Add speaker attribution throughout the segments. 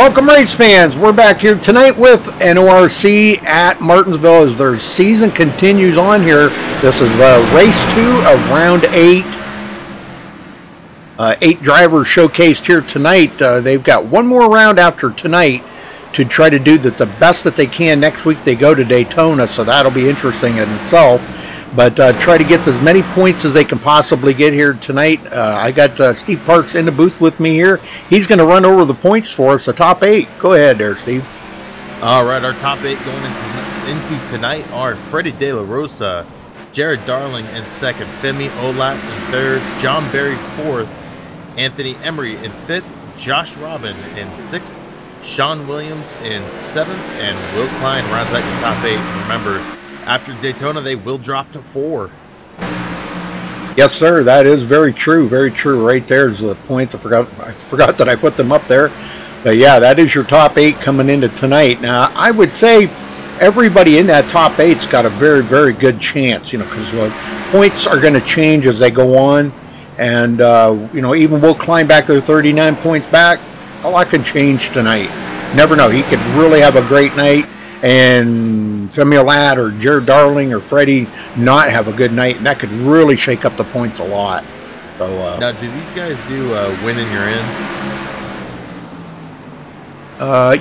Speaker 1: Welcome, race fans. We're back here tonight with NORC at Martinsville as their season continues on here. This is race 2 of round 8. 8 drivers showcased here tonight. They've got one more round after tonight to try to do the best that they can. Next week they go to Daytona, so that'll be interesting in itself. But try to get as many points as they can possibly get here tonight. I got Steve Parks in the booth with me here. He's going to run over the points for us, the top 8. Go ahead there, Steve.
Speaker 2: All right, our top 8 going into tonight are Freddie De La Rosa, Jared Darling in second, Femi Olat in third, John Berry fourth, Anthony Emery in fifth, Josh Robin in sixth, Sean Williams in seventh, and Will Klein rounds out your top 8. Remember, after Daytona, they will drop to 4.
Speaker 1: Yes, sir. That is very true. Very true. Right there's the points. I forgot that I put them up there. But yeah, that is your top 8 coming into tonight. Now, I would say everybody in that top 8's got a very, very good chance. You know, because points are going to change as they go on, and you know, even Will Klein back to 39 points back. A lot can change tonight. Never know. He could really have a great night, and Femi Olat or Jared Darling or Freddie not have a good night, and that could really shake up the points a lot. So
Speaker 2: now, do these guys do win and you're in?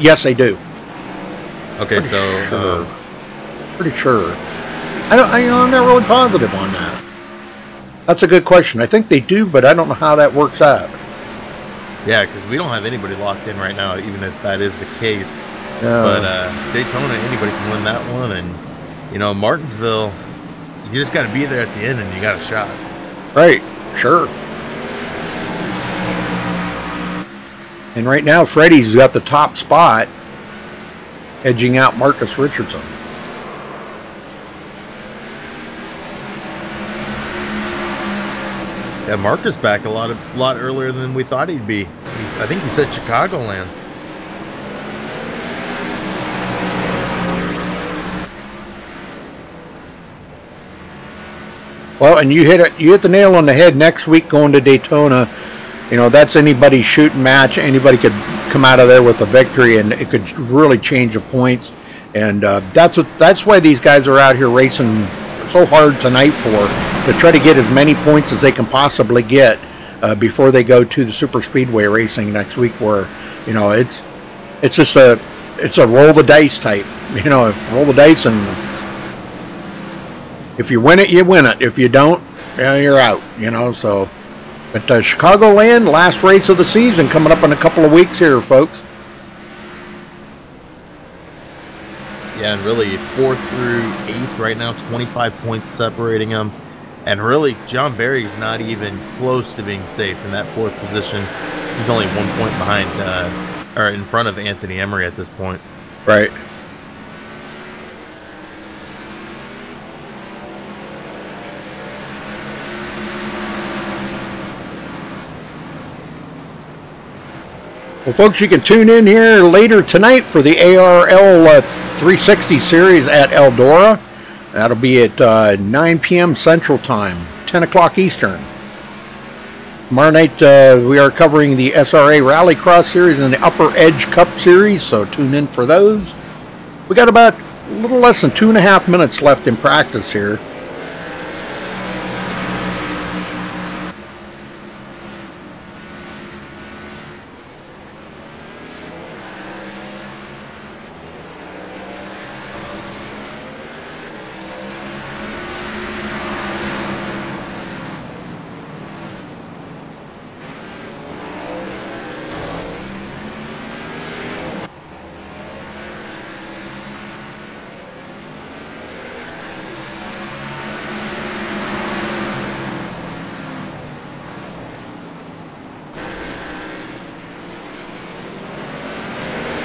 Speaker 1: Yes, they do.
Speaker 2: Okay,
Speaker 1: Pretty sure. I'm not really positive on that. That's a good question. I think they do, but I don't know how that works out.
Speaker 2: Yeah, because we don't have anybody locked in right now, even if that is the case.
Speaker 1: No.
Speaker 2: But Daytona, anybody can win that one, and you know, Martinsville, you just got to be there at the end, and you got a shot.
Speaker 1: Right, sure. And right now, Freddie's got the top spot, edging out Marcus Richardson.
Speaker 2: Yeah, Marcus back a lot earlier than we thought he'd be. I think he said Chicagoland.
Speaker 1: Well, and you hit the nail on the head. Next week going to Daytona, you know, that's anybody's shooting match. Anybody could come out of there with a victory, and it could really change the points. And that's why these guys are out here racing so hard tonight to try to get as many points as they can possibly get before they go to the super speedway racing next week, where, you know, it's just a roll the dice type, you know, roll the dice, and if you win it, you win it. If you don't, you're out, you know. So, but Chicagoland, last race of the season coming up in a couple of weeks here, folks.
Speaker 2: Yeah, and really 4th through 8th right now, 25 points separating them. And really, John Berry's not even close to being safe in that 4th position. He's only 1 point behind, or in front of Anthony Emery at this point.
Speaker 1: Right. Well, folks, you can tune in here later tonight for the ARL 360 series at Eldora. That'll be at 9 p.m. Central Time, 10 o'clock Eastern. Tomorrow night we are covering the SRA Rallycross Series and the Upper Edge Cup Series, so tune in for those. We got about a little less than 2.5 minutes left in practice here.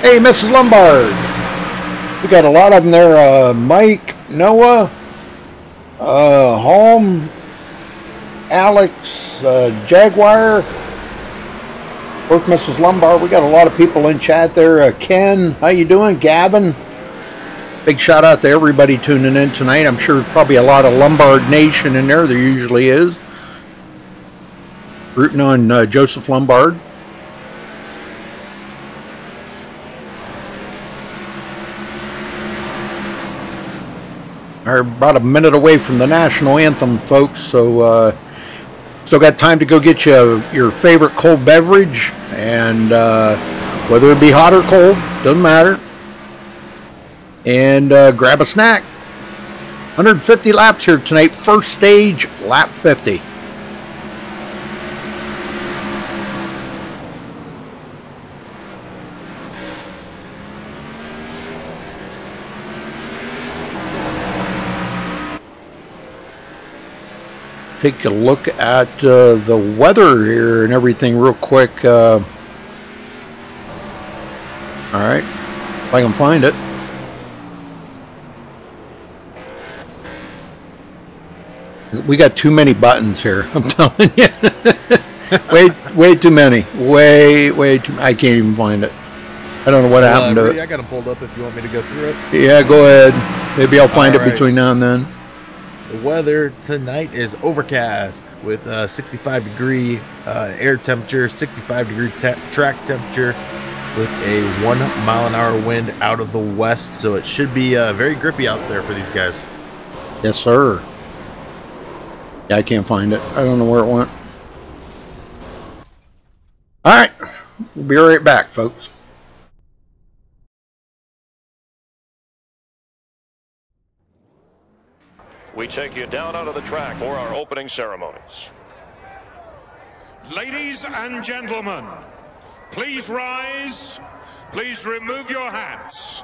Speaker 1: Hey, Mrs. Lombard. We got a lot of them there. Mike, Noah, Holm, Alex, Jaguar, both Mrs. Lombard. We got a lot of people in chat there. Ken, how you doing? Gavin. Big shout out to everybody tuning in tonight. I'm sure probably a lot of Lombard Nation in there. There usually is. Rooting on Joseph Lombard. are about a minute away from the national anthem, folks. So still got time to go get you your favorite cold beverage, and whether it be hot or cold, doesn't matter. And grab a snack. 150 laps here tonight. First stage, lap 50. Take a look at the weather here and everything real quick. All right, if I can find it. We got too many buttons here, I'm telling you. way too many. Way too. I can't even find it. I don't know what happened to it.
Speaker 2: I got them pulled up if you want me to go through it.
Speaker 1: Yeah, go ahead. Maybe I'll find it between now and then.
Speaker 2: The weather tonight is overcast with 65-degree air temperature, 65-degree track temperature with a 1 mile-an-hour wind out of the west. So it should be very grippy out there for these guys.
Speaker 1: Yes, sir. Yeah, I can't find it. I don't know where it went. All right. We'll be right back, folks.
Speaker 3: We take you down onto the track for our opening ceremonies.
Speaker 4: Ladies and gentlemen, please rise. Please remove your hats.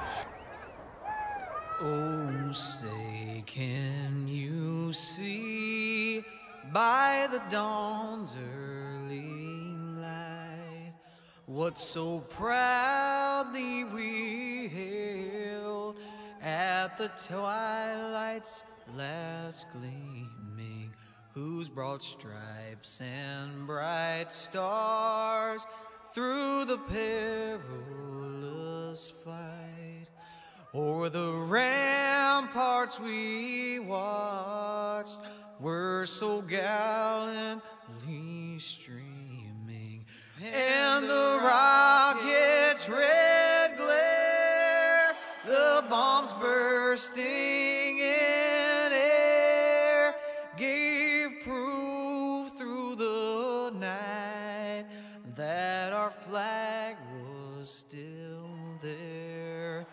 Speaker 5: Oh, say, can you see by the dawn's early light what so proudly we hailed at the twilight's last gleaming, whose broad stripes and bright stars through the perilous fight o'er the ramparts we watched were so gallantly streaming, and the rocket's red glare, the bombs bursting in air, gave proof through the night that our flag was still there.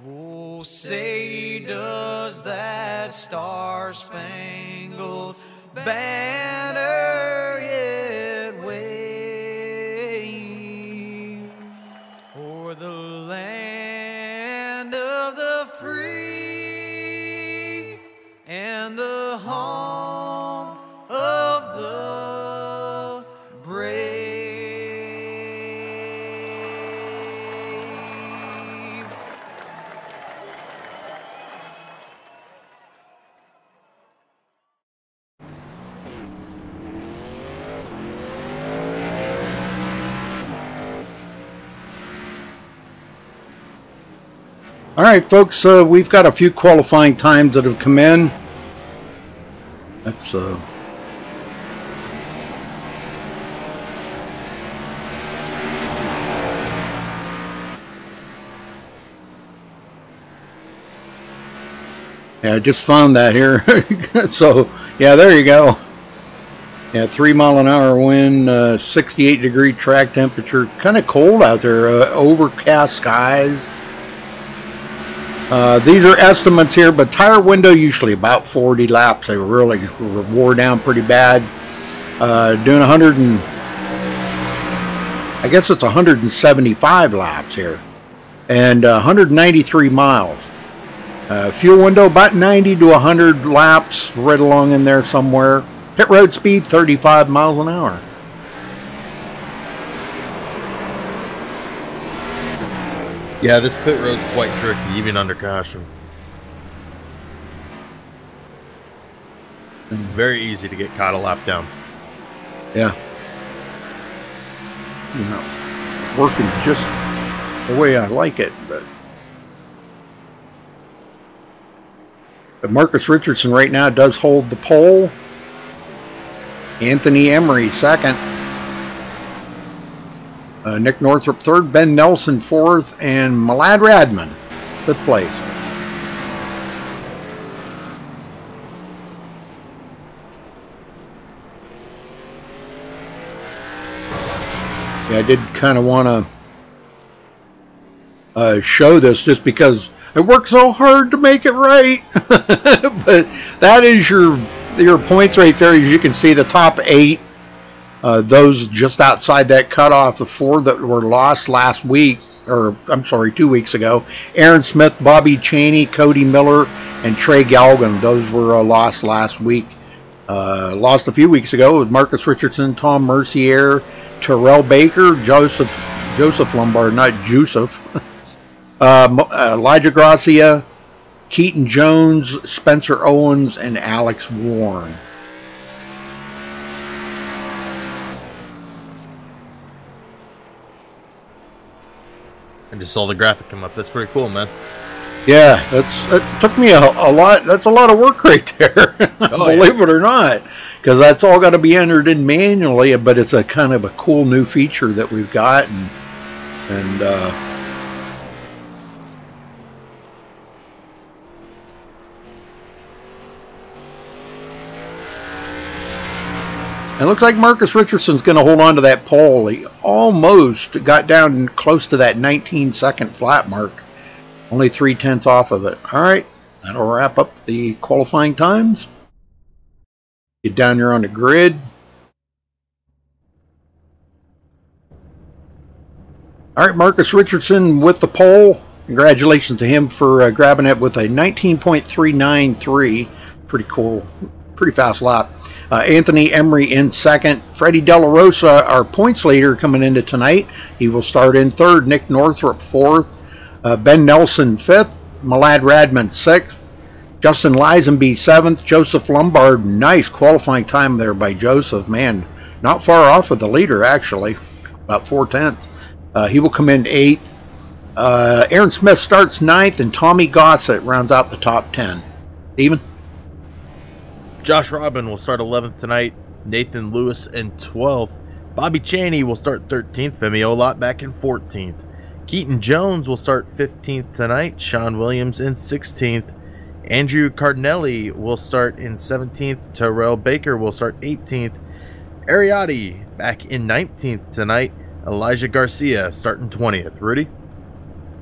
Speaker 5: Oh, say, does that star-spangled banner yet wave o'er the land of the free and the home of the brave?
Speaker 1: All right, folks, we've got a few qualifying times that have come in. That's yeah, I just found that here. So, yeah, there you go. Yeah, 3 mile-an-hour wind, 68-degree track temperature. Kind of cold out there. Overcast skies. These are estimates here, but tire window usually about 40 laps. They really wore down pretty bad. Doing 100 and I guess it's 175 laps here, and 193 miles. Fuel window about 90 to 100 laps, right along in there somewhere. Pit road speed 35 miles an hour.
Speaker 2: Yeah, this pit road's quite tricky, even under caution. Very easy to get caught a lap down.
Speaker 1: Yeah. You know, working just the way I like it, but Marcus Richardson right now does hold the pole. Anthony Emery second. Nick Northrup third, Ben Nelson fourth, and Malad Radman fifth place. Yeah, I did kind of want to show this just because I worked so hard to make it right. But that is your points right there. As you can see, the top 8, those just outside that cutoff, the 4 that were lost last week, or I'm sorry, 2 weeks ago. Aaron Smith, Bobby Chaney, Cody Miller, and Trey Galgan. Those were lost last week. Lost a few weeks ago with Marcus Richardson, Tom Mercier, Terrell Baker, Joseph Lombard, not Joseph. Elijah Gracia, Keaton Jones, Spencer Owens, and Alex Warren.
Speaker 2: I just saw the graphic come up. That's pretty cool, man.
Speaker 1: Yeah, that took me a lot. That's a lot of work right there. Believe it or not, because that's all got to be entered in manually. But it's a kind of a cool new feature that we've got, and it looks like Marcus Richardson's going to hold on to that pole. He almost got down close to that 19-second flat mark. Only 3/10 off of it. All right, that'll wrap up the qualifying times. Get down here on the grid. All right, Marcus Richardson with the pole. Congratulations to him for grabbing it with a 19.393. Pretty cool, pretty fast lap. Anthony Emery in second. Freddie De La Rosa, our points leader, coming into tonight. He will start in third. Nick Northrup fourth. Ben Nelson fifth. Malad Radman sixth. Justin Lisenby seventh. Joseph Lombard, nice qualifying time there by Joseph. Man, not far off of the leader actually, about 4/10. He will come in eighth. Aaron Smith starts ninth, and Tommy Gossett rounds out the top 10. Steven?
Speaker 2: Josh Robin will start 11th tonight. Nathan Lewis in 12th. Bobby Chaney will start 13th. Femi Olot back in 14th. Keaton Jones will start 15th tonight. Sean Williams in 16th. Andrew Cardinelli will start in 17th. Terrell Baker will start 18th. Ariati back in 19th tonight. Elijah Garcia starting 20th. Rudy?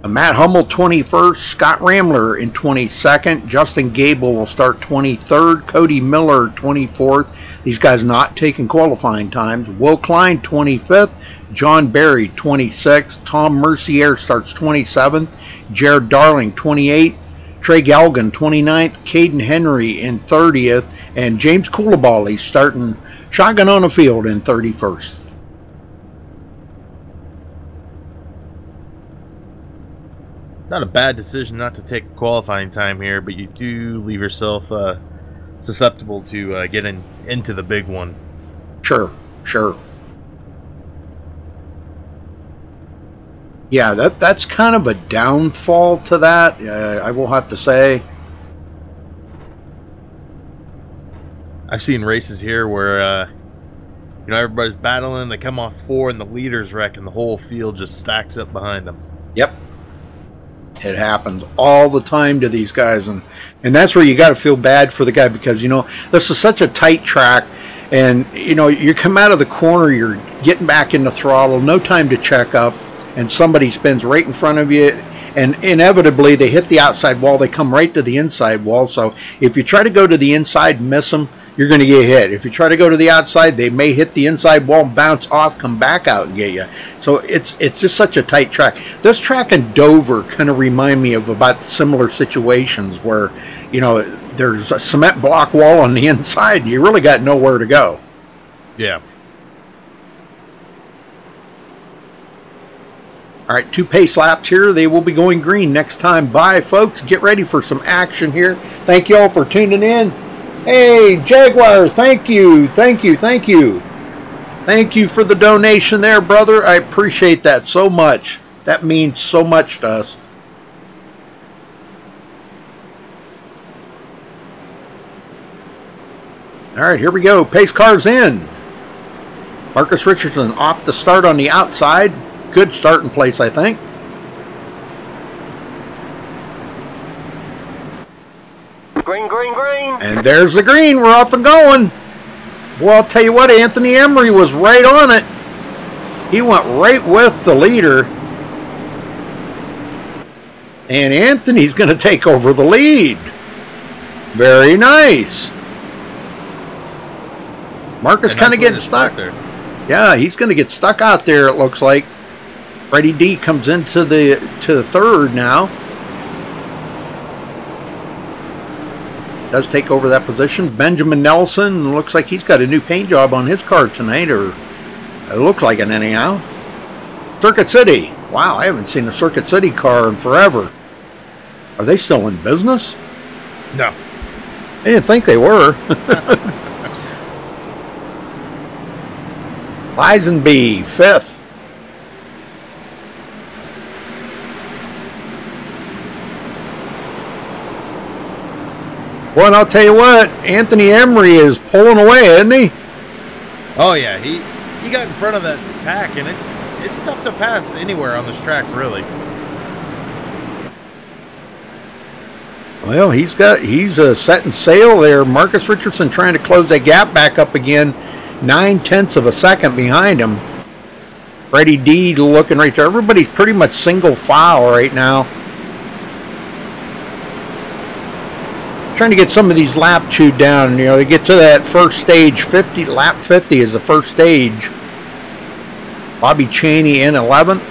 Speaker 1: Matt Hummel 21st, Scott Ramler in 22nd, Justin Gable will start 23rd, Cody Miller 24th. These guys not taking qualifying times. Will Klein 25th, John Barry 26th, Tom Mercier starts 27th, Jared Darling 28th, Trey Galgan 29th, Caden Henry in 30th, and James Coulibaly starting shotgun on the field in 31st.
Speaker 2: Not a bad decision not to take qualifying time here, but you do leave yourself susceptible to getting into the big one.
Speaker 1: Sure. Yeah, that's kind of a downfall to that, I will have to say.
Speaker 2: I've seen races here where everybody's battling, they come off 4 and the leaders wreck and the whole field just stacks up behind them.
Speaker 1: Yep. It happens all the time to these guys, and that's where you got to feel bad for the guy, because this is such a tight track, and you come out of the corner, you're getting back in the throttle, no time to check up, and somebody spins right in front of you, and inevitably they hit the outside wall, they come right to the inside wall. So if you try to go to the inside and miss them, you're going to get hit. If you try to go to the outside, they may hit the inside wall, bounce off, come back out and get you. So it's just such a tight track. This track in Dover kind of remind me of about similar situations where, there's a cement block wall on the inside and you really got nowhere to go.
Speaker 2: Yeah.
Speaker 1: All right, 2 pace laps here. They will be going green next time. Bye, folks. Get ready for some action here. Thank you all for tuning in. Hey, Jaguar, thank you. Thank you for the donation there, brother. I appreciate that so much. That means so much to us. All right, here we go. Pace cars in. Marcus Richardson off to start on the outside. Good starting place, I think.
Speaker 6: Green.
Speaker 1: And there's the green. We're off and going. Well, I'll tell you what, Anthony Emery was right on it. He went right with the leader. And Anthony's going to take over the lead. Very nice. Marcus kind of getting stuck. Yeah, he's going to get stuck out there, it looks like. Freddie D comes into the third now. Does take over that position. Benjamin Nelson looks like he's got a new paint job on his car tonight, or it looks like it anyhow. Circuit City. Wow, I haven't seen a Circuit City car in forever. Are they still in business?
Speaker 2: No.
Speaker 1: I didn't think they were. Lisenby, 5th. Well, and I'll tell you what, Anthony Emery is pulling away, isn't he?
Speaker 2: Oh yeah, he got in front of that pack, and it's tough to pass anywhere on this track, really.
Speaker 1: Well, he's setting sail there. Marcus Richardson trying to close that gap back up again, 9/10 of a second behind him. Freddie D looking right there. Everybody's pretty much single file right now. Trying to get some of these laps chewed down. You know, they get to that first stage, 50, lap 50 is the first stage. Bobby Chaney in 11th.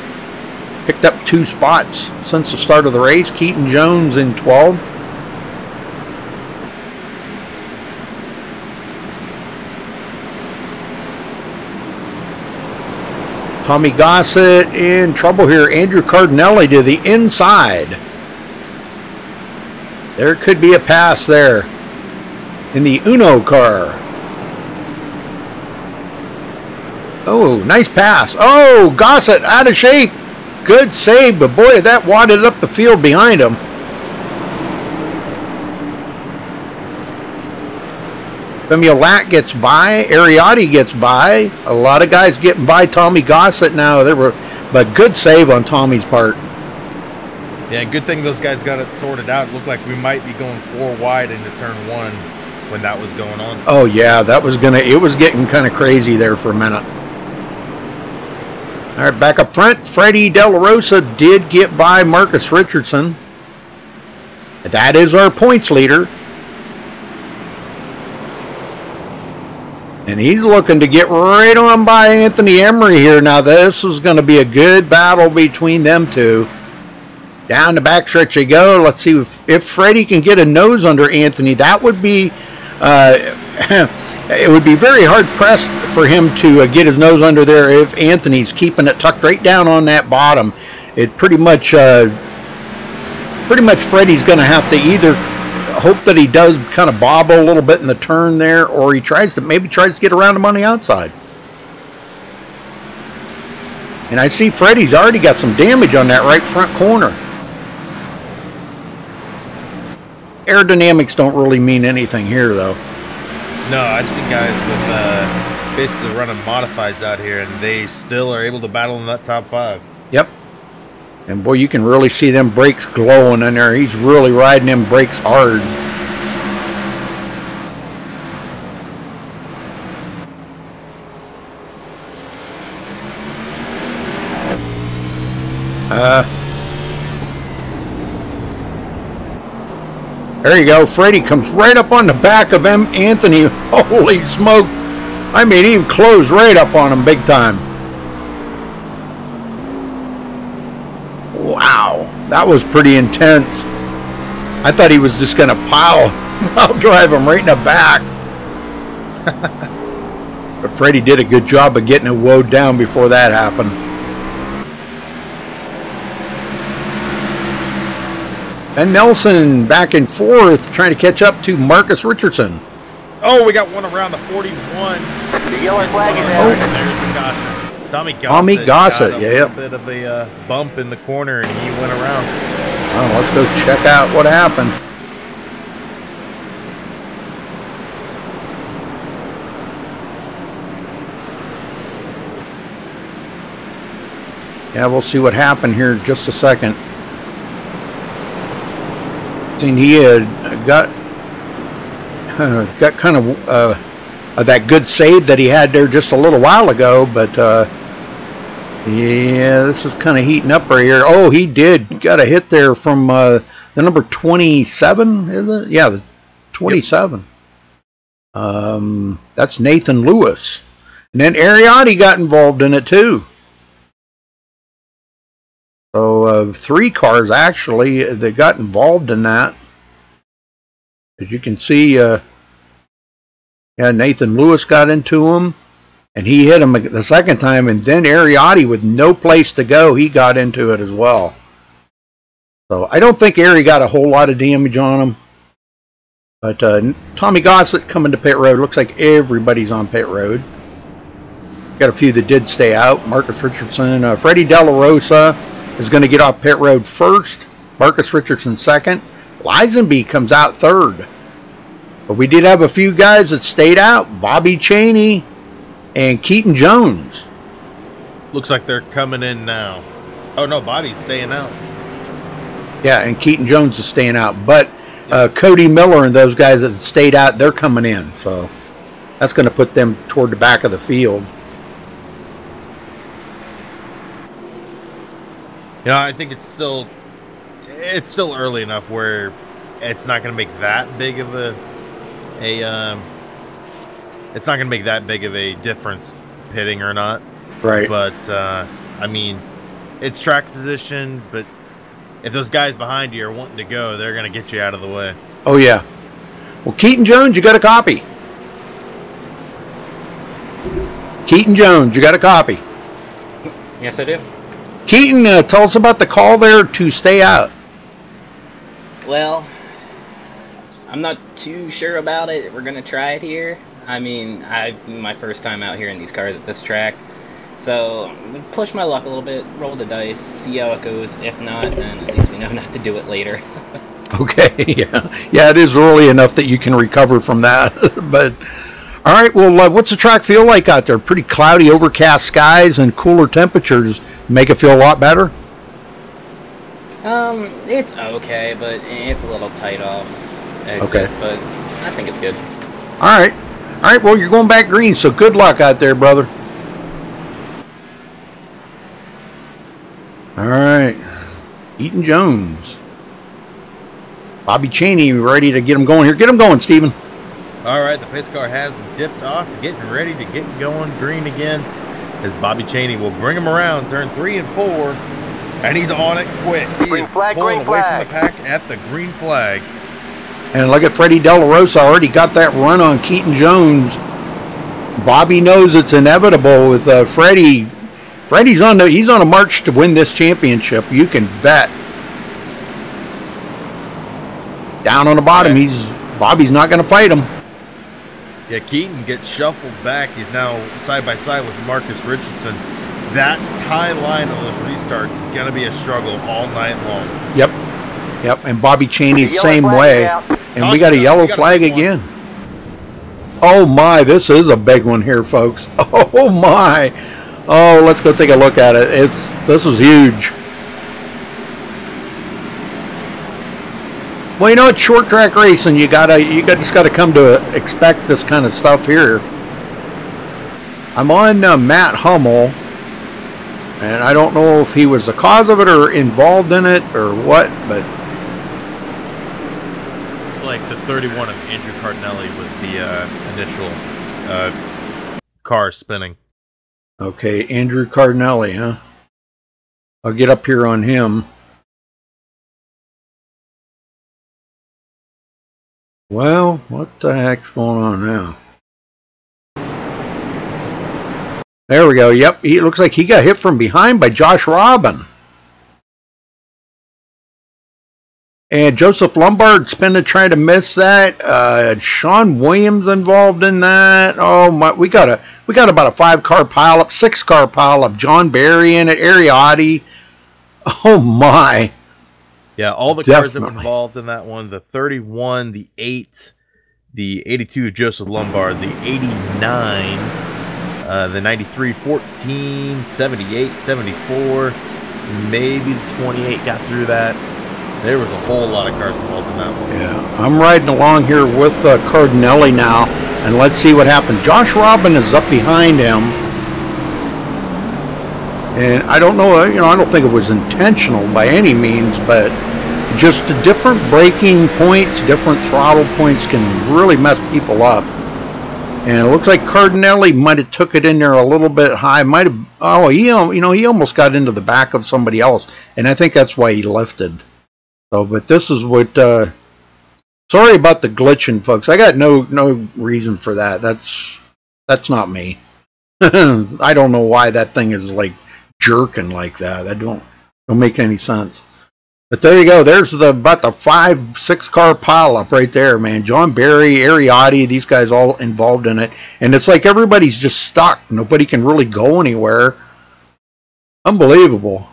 Speaker 1: Picked up 2 spots since the start of the race. Keaton Jones in 12th. Tommy Gossett in trouble here. Andrew Cardinelli to the inside. There could be a pass there in the Uno car. Oh, nice pass. Oh, Gossett out of shape. Good save, but boy, that wadded up the field behind him. Femiolat gets by. Ariotti gets by. A lot of guys getting by Tommy Gossett now. But good save on Tommy's part.
Speaker 2: Yeah, good thing those guys got it sorted out. It looked like we might be going 4 wide into turn 1 when that was going on.
Speaker 1: Oh yeah, it was getting kind of crazy there for a minute. All right, back up front, Freddie De La Rosa did get by Marcus Richardson. That is our points leader. And he's looking to get right on by Anthony Emery here. Now this is going to be a good battle between them two. Down the backstretch they go. Let's see if Freddie can get a nose under Anthony. That would be, it would be very hard pressed for him to get his nose under there if Anthony's keeping it tucked right down on that bottom. It pretty much Freddie's going to have to either hope that he does kind of bobble a little bit in the turn there, or he tries to get around him on the outside. And I see Freddie's already got some damage on that right front corner. Aerodynamics don't really mean anything here, though.
Speaker 2: No, I've seen guys with basically running modifieds out here, and they still are able to battle in that top 5.
Speaker 1: Yep. And boy, you can really see them brakes glowing in there. He's really riding them brakes hard. There you go. Freddie comes right up on the back of Anthony. Holy smoke. I mean, he closed right up on him big time. Wow. That was pretty intense. I thought he was just going to pile drive him right in the back. But Freddie did a good job of getting it woed down before that happened. And Nelson back and forth trying to catch up to Marcus Richardson.
Speaker 2: Oh, we got one around the 41.
Speaker 6: The yellow flag is
Speaker 2: Oh,
Speaker 6: out.
Speaker 2: and there's the caution. Tommy Gossett
Speaker 1: got
Speaker 2: a little bit of a bump in the corner, and he went around.
Speaker 1: Oh, let's go check out what happened. Yeah, we'll see what happened here in just a second. Seen he had got kind of that good save that he had there just a little while ago, but Yeah, this is kind of heating up right here. Oh, he did. Got a hit there from the number 27, is it? Yeah, the 27. Yep. That's Nathan Lewis. And then Ariotti got involved in it too. So 3 cars actually that got involved in that. As you can see, yeah, Nathan Lewis got into him, and he hit him the second time, and then Ariotti, with no place to go, he got into it as well. So I don't think Ari got a whole lot of damage on him. But Tommy Gossett coming to pit road. Looks like everybody's on pit road. Got a few that did stay out. Marcus Richardson. Freddie De La Rosa is going to get off pit road first. Marcus Richardson second. Lisenby comes out third. But we did have a few guys that stayed out. Bobby Cheney and Keaton Jones.
Speaker 2: Looks like they're coming in now. Oh, no, Bobby's staying out.
Speaker 1: Yeah, and Keaton Jones is staying out. But Cody Miller and those guys that stayed out, they're coming in. So that's going to put them toward the back of the field.
Speaker 2: You know, I think it's still early enough where it's not going to make that big of it's not going to make that big of a difference pitting or not.
Speaker 1: Right.
Speaker 2: But I mean, it's track position, but if those guys behind you are wanting to go, they're going to get you out of the way.
Speaker 1: Oh yeah. Well, Keaton Jones, you got a copy. Keaton Jones, you got a copy.
Speaker 7: Yes, I do.
Speaker 1: Keaton, tell us about the call there to stay out.
Speaker 7: Well, I'm not too sure about it. We're going to try it here. I mean, my first time out here in these cars at this track. So, I'm going to push my luck a little bit, roll the dice, see how it goes. If not, then at least we know not to do it later.
Speaker 1: Okay, yeah. Yeah, it is early enough that you can recover from that. But, all right, well, what's the track feel like out there? Pretty cloudy, overcast skies and cooler temperatures make it feel a lot better?
Speaker 7: It's okay, but it's a little tight off exit,
Speaker 1: okay.
Speaker 7: But I think it's good.
Speaker 1: All right. All right, well, you're going back green, so good luck out there, brother. All right. Keaton Jones. Bobby Cheney ready to get him going here. Get him going, Steven.
Speaker 2: All right, the pace car has dipped off, getting ready to get going green again. As Bobby Cheney will bring him around, turn 3 and 4, and he's on it quick. He is pulling away from the pack at the green flag.
Speaker 1: And look at Freddie De La Rosa already got that run on Keaton Jones. Bobby knows it's inevitable with Freddie. Freddie's he's on a march to win this championship. You can bet. Down on the bottom, Bobby's not going to fight him.
Speaker 2: Yeah, Keaton gets shuffled back. He's now side by side with Marcus Richardson. That high line of those restarts is going to be a struggle all night long.
Speaker 1: Yep. Yep. And Bobby Cheney same way. And we got a yellow flag again. Oh my, this is a big one here, folks. Oh my. Oh, let's go take a look at it. This is huge. Well, you know, it's short track racing. You just gotta come to expect this kind of stuff here. I'm on Matt Hummel, and I don't know if he was the cause of it or involved in it or what, but
Speaker 2: it's like the 31 of Andrew Cardinelli was the initial car spinning.
Speaker 1: Okay, Andrew Cardinelli, huh? I'll get up here on him. Well, what the heck's going on now? There we go. Yep, he looks like he got hit from behind by Josh Robin. And Joseph Lombard spinning, trying to miss that. Sean Williams involved in that. Oh my, we got about a 5-car pileup, 6-car pileup. John Barry in it, Ariotti. Oh my.
Speaker 2: Yeah, all the cars that were involved in that one, the 31, the 8, the 82 Joseph Lombard, the 89, the 93, 14, 78, 74, maybe the 28 got through that. There was a whole lot of cars involved in that one.
Speaker 1: Yeah, I'm riding along here with Cardinelli now, and let's see what happens. Josh Robin is up behind him. And I don't know, you know, I don't think it was intentional by any means, but just the different braking points, different throttle points can really mess people up. And it looks like Cardinelli might have took it in there a little bit high. Might have, oh, he almost got into the back of somebody else, and I think that's why he lifted. So, but this is what. Sorry about the glitching, folks. I got no reason for that. That's not me. I don't know why that thing is like jerking like that. That don't make any sense. But there you go. There's about the 5-6 car pileup right there, man. John Barry, Ariotti, these guys all involved in it, and it's like everybody's just stuck. Nobody can really go anywhere. Unbelievable.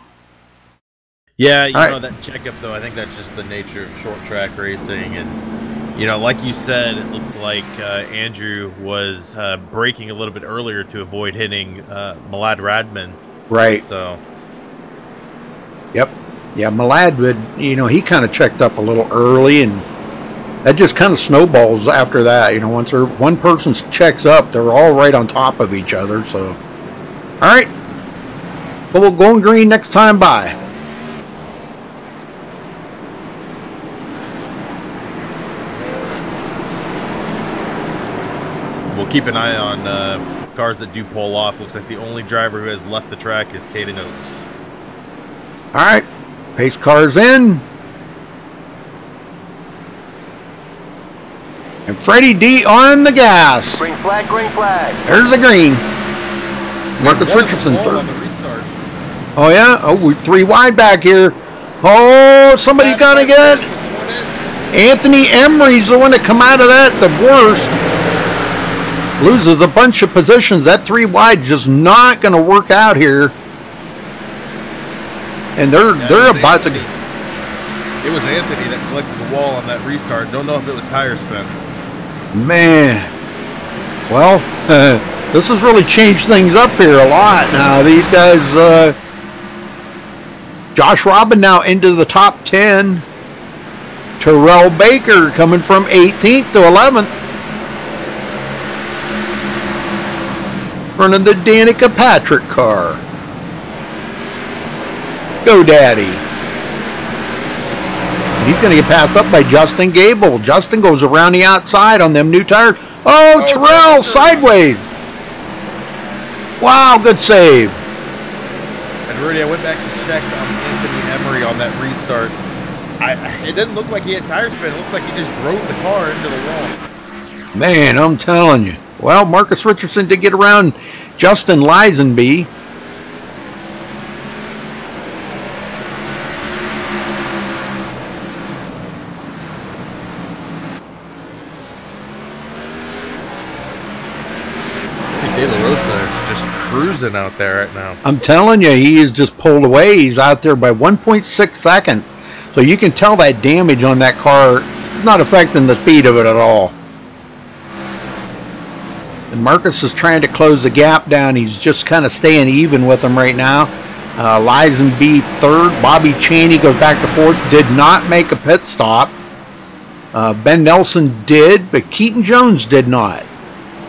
Speaker 2: Yeah, you know, that checkup though, I think that's just the nature of short track racing, and you know, like you said, it looked like Andrew was braking a little bit earlier to avoid hitting Malad Radman.
Speaker 1: Right.
Speaker 2: So.
Speaker 1: Yep. Yeah, Malad would, you know, he kind of checked up a little early, and that just kind of snowballs after that. You know, once one person checks up, they're all right on top of each other. So, all right, well, we'll go green next time by.
Speaker 2: We'll keep an eye on cars that do pull off. Looks like the only driver who has left the track is Caden Oates.
Speaker 1: All right. Pace cars in. And Freddie D on the gas.
Speaker 6: Green flag, green flag.
Speaker 1: There's the green. Marcus Richardson third. Oh, yeah? Oh, we're 3 wide back here. Oh, somebody's going to get it. Anthony Emery's the one to come out of that the worst. Loses a bunch of positions. That 3 wide just not going to work out here. And they're about to.
Speaker 2: It was Anthony that collected the wall on that restart. Don't know if it was tire spin.
Speaker 1: Man, well, this has really changed things up here a lot. Now these guys, Josh Robin now into the top 10. Terrell Baker coming from 18th to 11th. Running the Danica Patrick car. Go Daddy. He's going to get passed up by Justin Gable. Justin goes around the outside on them new tires. Oh, Terrell sideways. Wow, good save.
Speaker 2: And Rudy, I went back and checked on Anthony Emery on that restart. It doesn't look like he had tire spin. It looks like he just drove the car into the wall.
Speaker 1: Man, I'm telling you. Well, Marcus Richardson did get around Justin Lisenby.
Speaker 2: De La Rosa is just cruising out there right now.
Speaker 1: I'm telling you, he is just pulled away. He's out there by 1.6 seconds. So you can tell that damage on that car is not affecting the speed of it at all. And Marcus is trying to close the gap down. He's just kind of staying even with him right now. Lisenby third. Bobby Chaney goes back to fourth. Did not make a pit stop. Ben Nelson did, but Keaton Jones did not.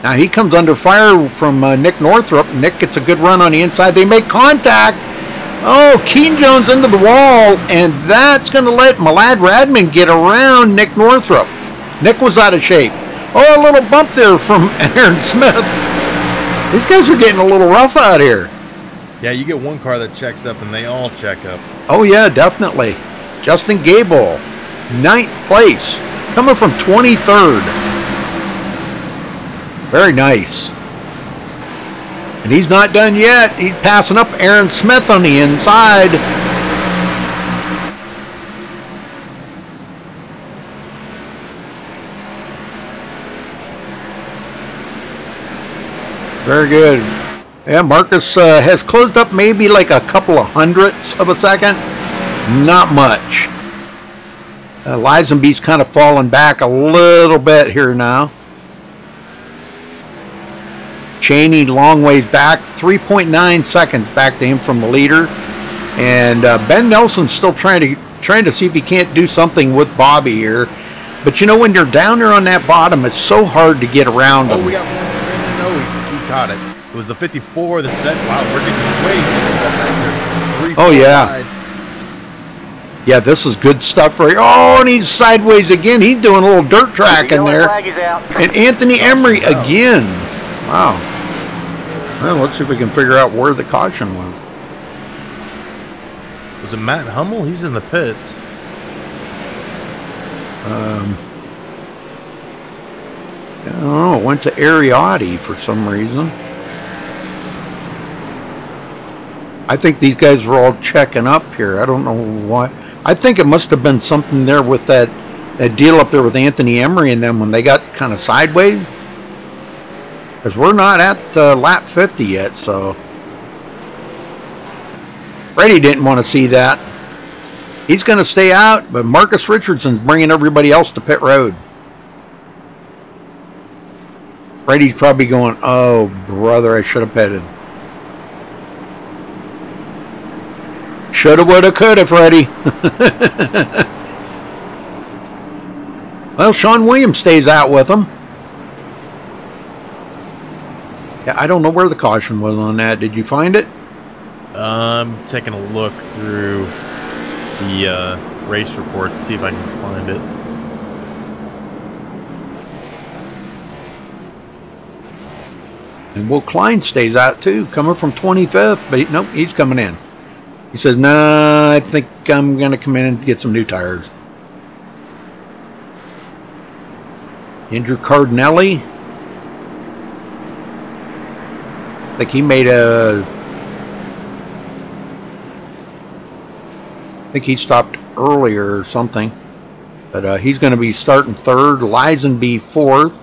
Speaker 1: Now he comes under fire from Nick Northrup. Nick gets a good run on the inside. They make contact. Oh, Keaton Jones into the wall, and that's going to let Malad Radman get around Nick Northrup. Nick was out of shape. Oh, a little bump there from Aaron Smith. These guys are getting a little rough out here.
Speaker 2: Yeah, you get one car that checks up, and they all check up.
Speaker 1: Oh, yeah, definitely. Justin Gable, 9th place, coming from 23rd. Very nice. And he's not done yet. He's passing up Aaron Smith on the inside. Very good. Yeah, Marcus has closed up maybe like a couple of hundredths of a second. Not much. Lisenby's kind of fallen back a little bit here now. Chaney long ways back, 3.9 seconds back to him from the leader, and Ben Nelson's still trying to see if he can't do something with Bobby here. But you know, when you're down there on that bottom, it's so hard to get around them.
Speaker 2: We got one spin in. Oh, he caught it. It was the 54, the set. Wow, we're getting way back there. 3,
Speaker 1: Oh,
Speaker 2: 4
Speaker 1: yeah.
Speaker 2: wide.
Speaker 1: Yeah, this is good stuff right. Oh, and he's sideways again. He's doing a little dirt track in there.
Speaker 6: Flag is out.
Speaker 1: And Anthony Emery
Speaker 2: Caution's out.
Speaker 1: again. Wow. Well, let's see if we can figure out where the caution was.
Speaker 2: Was it Matt Hummel? He's in the pits.
Speaker 1: I don't know. It went to Ariotti for some reason. I think these guys were all checking up here. I don't know why. I think it must have been something there with that deal up there with Anthony Emery and them when they got kind of sideways. Because we're not at lap 50 yet, so. Freddie didn't want to see that. He's going to stay out, but Marcus Richardson's bringing everybody else to pit road. Freddie's probably going, oh, brother, I should have pitted. Shoulda, woulda, coulda, Freddie. Well, Sean Williams stays out with them. Yeah, I don't know where the caution was on that. Did you find it?
Speaker 2: I'm taking a look through the race reports, see if I can find it.
Speaker 1: And Will Klein stays out too, coming from 25th, but nope, he's coming in. He says, nah, I think I'm going to come in and get some new tires. Andrew Cardinelli. I think he made a... I think he stopped earlier or something. But he's going to be starting third. Lisenby fourth.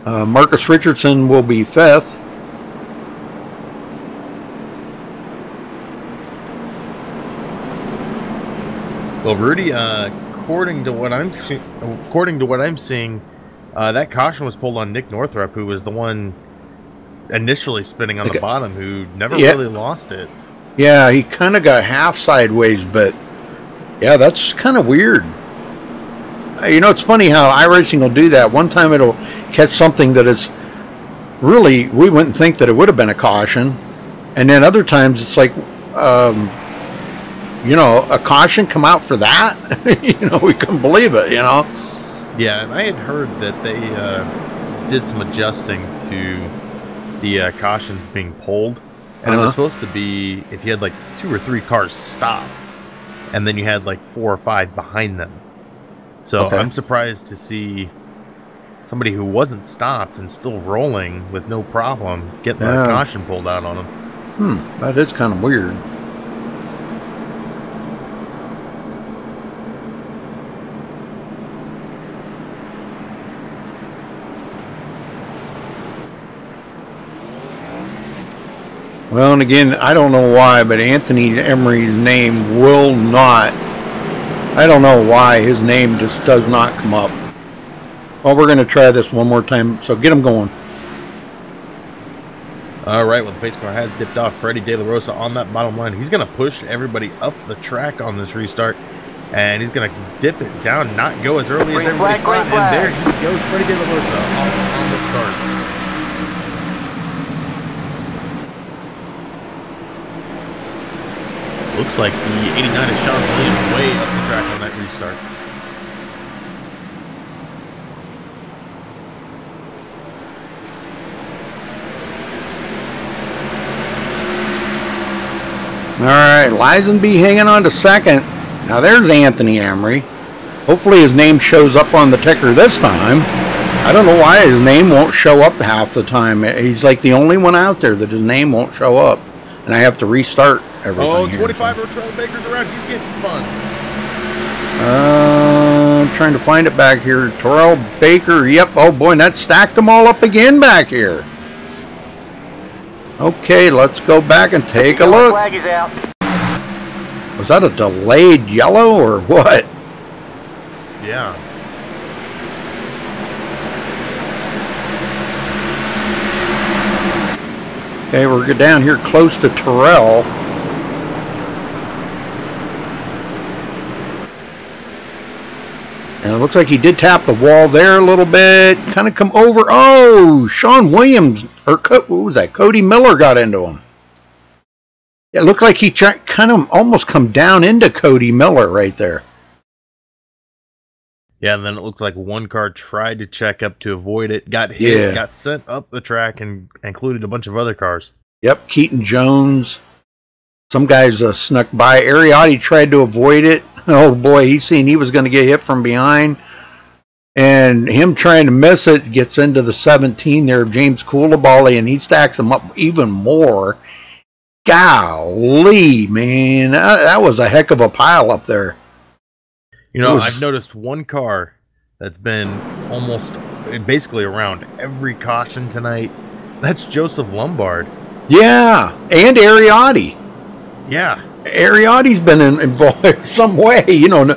Speaker 1: Marcus Richardson will be fifth.
Speaker 2: Well, Rudy, according to what I'm seeing, that caution was pulled on Nick Northrup, who was the one initially spinning on the bottom, who never really lost it.
Speaker 1: Yeah, he kind of got half sideways, but yeah, that's kind of weird. You know, it's funny how iRacing will do that. One time it'll catch something that is really, we wouldn't think that it would have been a caution, and then other times it's like, you know, a caution come out for that. You know, we couldn't believe it, you know.
Speaker 2: Yeah, and I had heard that they did some adjusting to the cautions being pulled. And it was supposed to be if you had like 2 or 3 cars stopped, and then you had like 4 or 5 behind them. So I'm surprised to see somebody who wasn't stopped and still rolling with no problem getting that caution pulled out on them.
Speaker 1: That is kind of weird. Well, and again, I don't know why, but Anthony Emery's name will not. I don't know why his name just does not come up. Well, we're going to try this one more time, so get him going.
Speaker 2: All right, well, the pace car has dipped off. Freddie De La Rosa on that bottom line. He's going to push everybody up the track on this restart, and he's going to dip it down, not go as early as everybody thought. And there he goes, Freddie De La Rosa on the start. Looks like the 89 of Sean Williams way up the track on that restart.
Speaker 1: All right, Lisenby hanging on to second. Now there's Anthony Emery. Hopefully his name shows up on the ticker this time. I don't know why his name won't show up half the time. He's like the only one out there that his name won't show up. And I have to restart everything.
Speaker 2: Oh, 25 Rotrell Baker's around. He's getting spun.
Speaker 1: I'm trying to find it back here. Terrell Baker. Yep. Oh boy, and that stacked them all up again back here. Okay, let's go back and take a look.
Speaker 6: Flag is out.
Speaker 1: Was that a delayed yellow or what?
Speaker 2: Yeah.
Speaker 1: Okay, we're down here close to Terrell. And it looks like he did tap the wall there a little bit. Kind of come over. Oh, Sean Williams, or what was that? Cody Miller got into him. It looked like he kind of almost come down into Cody Miller right there.
Speaker 2: Yeah, and then it looked like one car tried to check up to avoid it, got hit, got sent up the track, and included a bunch of other cars.
Speaker 1: Yep, Keaton Jones. Some guys snuck by. Ariotti tried to avoid it. Oh boy, he seen he was going to get hit from behind. And him trying to miss it gets into the 17 there of James Coulibaly, and he stacks him up even more. Golly, man. That was a heck of a pile up there.
Speaker 2: You know, I've noticed one car that's been almost basically around every caution tonight. That's Joseph Lombard.
Speaker 1: Yeah, and Ariotti.
Speaker 2: Yeah.
Speaker 1: Ariotti's been involved in some way, you know,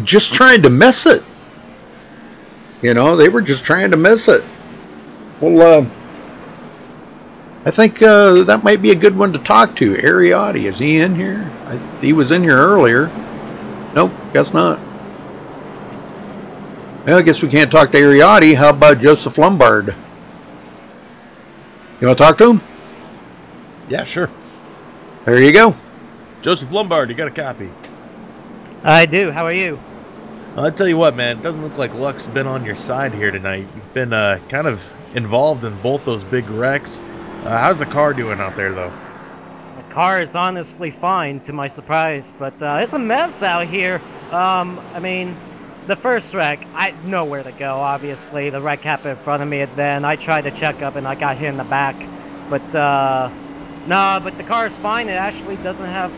Speaker 1: just trying to miss it. You know, they were just trying to miss it. Well, I think that might be a good one to talk to. Ariotti, is he in here? He was in here earlier. Nope, guess not. Well, I guess we can't talk to Ariotti. How about Joseph Lombard? You want to talk to him?
Speaker 2: Yeah, sure.
Speaker 1: There you go.
Speaker 2: Joseph Lombard, you got a copy?
Speaker 8: I do. How are you?
Speaker 2: I'll tell you what, man. It doesn't look like luck's been on your side here tonight. You've been kind of involved in both those big wrecks. How's the car doing out there, though?
Speaker 8: The car is honestly fine, to my surprise, but it's a mess out here. I mean, the first wreck, I know where to go, obviously. The wreck happened in front of me, and then I tried to check up, and I got hit in the back. But, no, but the car is fine. It actually doesn't have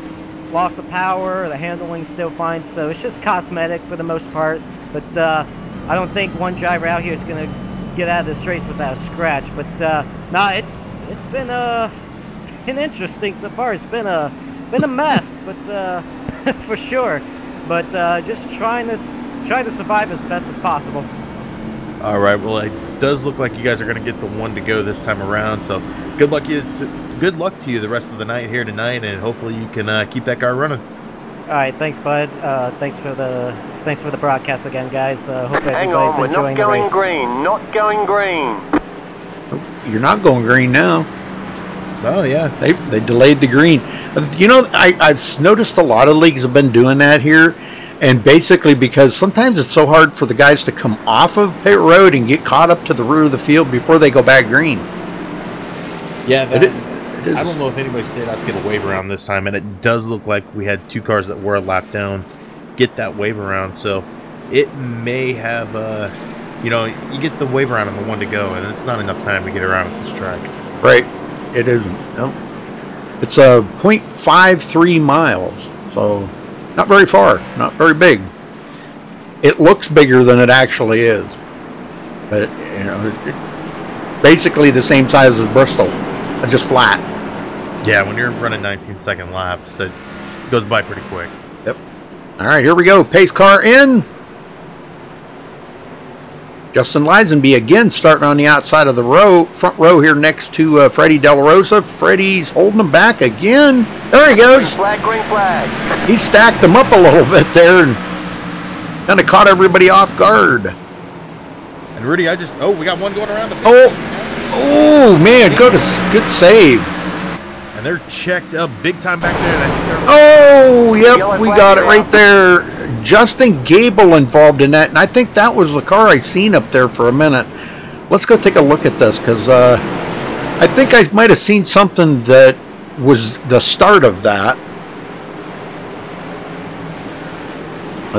Speaker 8: loss of power. The handling's still fine, so it's just cosmetic for the most part. But I don't think one driver out here is going to get out of this race without a scratch. But no, it's been interesting so far. It's been a mess, but for sure. But just trying to survive as best as possible.
Speaker 2: All right. Well, it does look like you guys are going to get the one to go this time around. So good luck to you the rest of the night here tonight, and hopefully you can keep that car running.
Speaker 8: All right, thanks, bud. Thanks for the broadcast again, guys. Hope
Speaker 6: Hang
Speaker 8: everybody's
Speaker 6: on, we're
Speaker 8: enjoying
Speaker 6: not going
Speaker 8: the race.
Speaker 6: green. Not going green.
Speaker 1: You're not going green now.
Speaker 2: Oh yeah,
Speaker 1: they delayed the green. You know, I've noticed a lot of leagues have been doing that here, and basically because sometimes it's so hard for the guys to come off of pit road and get caught up to the root of the field before they go back green.
Speaker 2: Yeah, I don't know if anybody stayed out to get a wave around this time, and it does look like we had two cars that were a lap down get that wave around, so it may have, you know, you get the wave around on the one to go, and it's not enough time to get around at this track.
Speaker 1: Right, it isn't. No. It's a 0.53 miles, so not very far, not very big. It looks bigger than it actually is, but you know, basically the same size as Bristol, just flat.
Speaker 2: Yeah, when you're running 19-second laps, it goes by pretty quick.
Speaker 1: Yep. All right, here we go. Pace car in. Justin Lisenby again starting on the outside of the front row here next to Freddie De La Rosa. Freddie's holding him back again. There he goes.
Speaker 6: Green flag, green flag.
Speaker 1: He stacked them up a little bit there and kind of caught everybody off guard.
Speaker 2: And Rudy, we got one going around the
Speaker 1: field. Oh man, good save.
Speaker 2: And they're checked up big time back there.
Speaker 1: Oh, yep, we got it right there. Justin Gable involved in that, and I think that was the car I seen up there for a minute. Let's go take a look at this, because I think I might have seen something that was the start of that.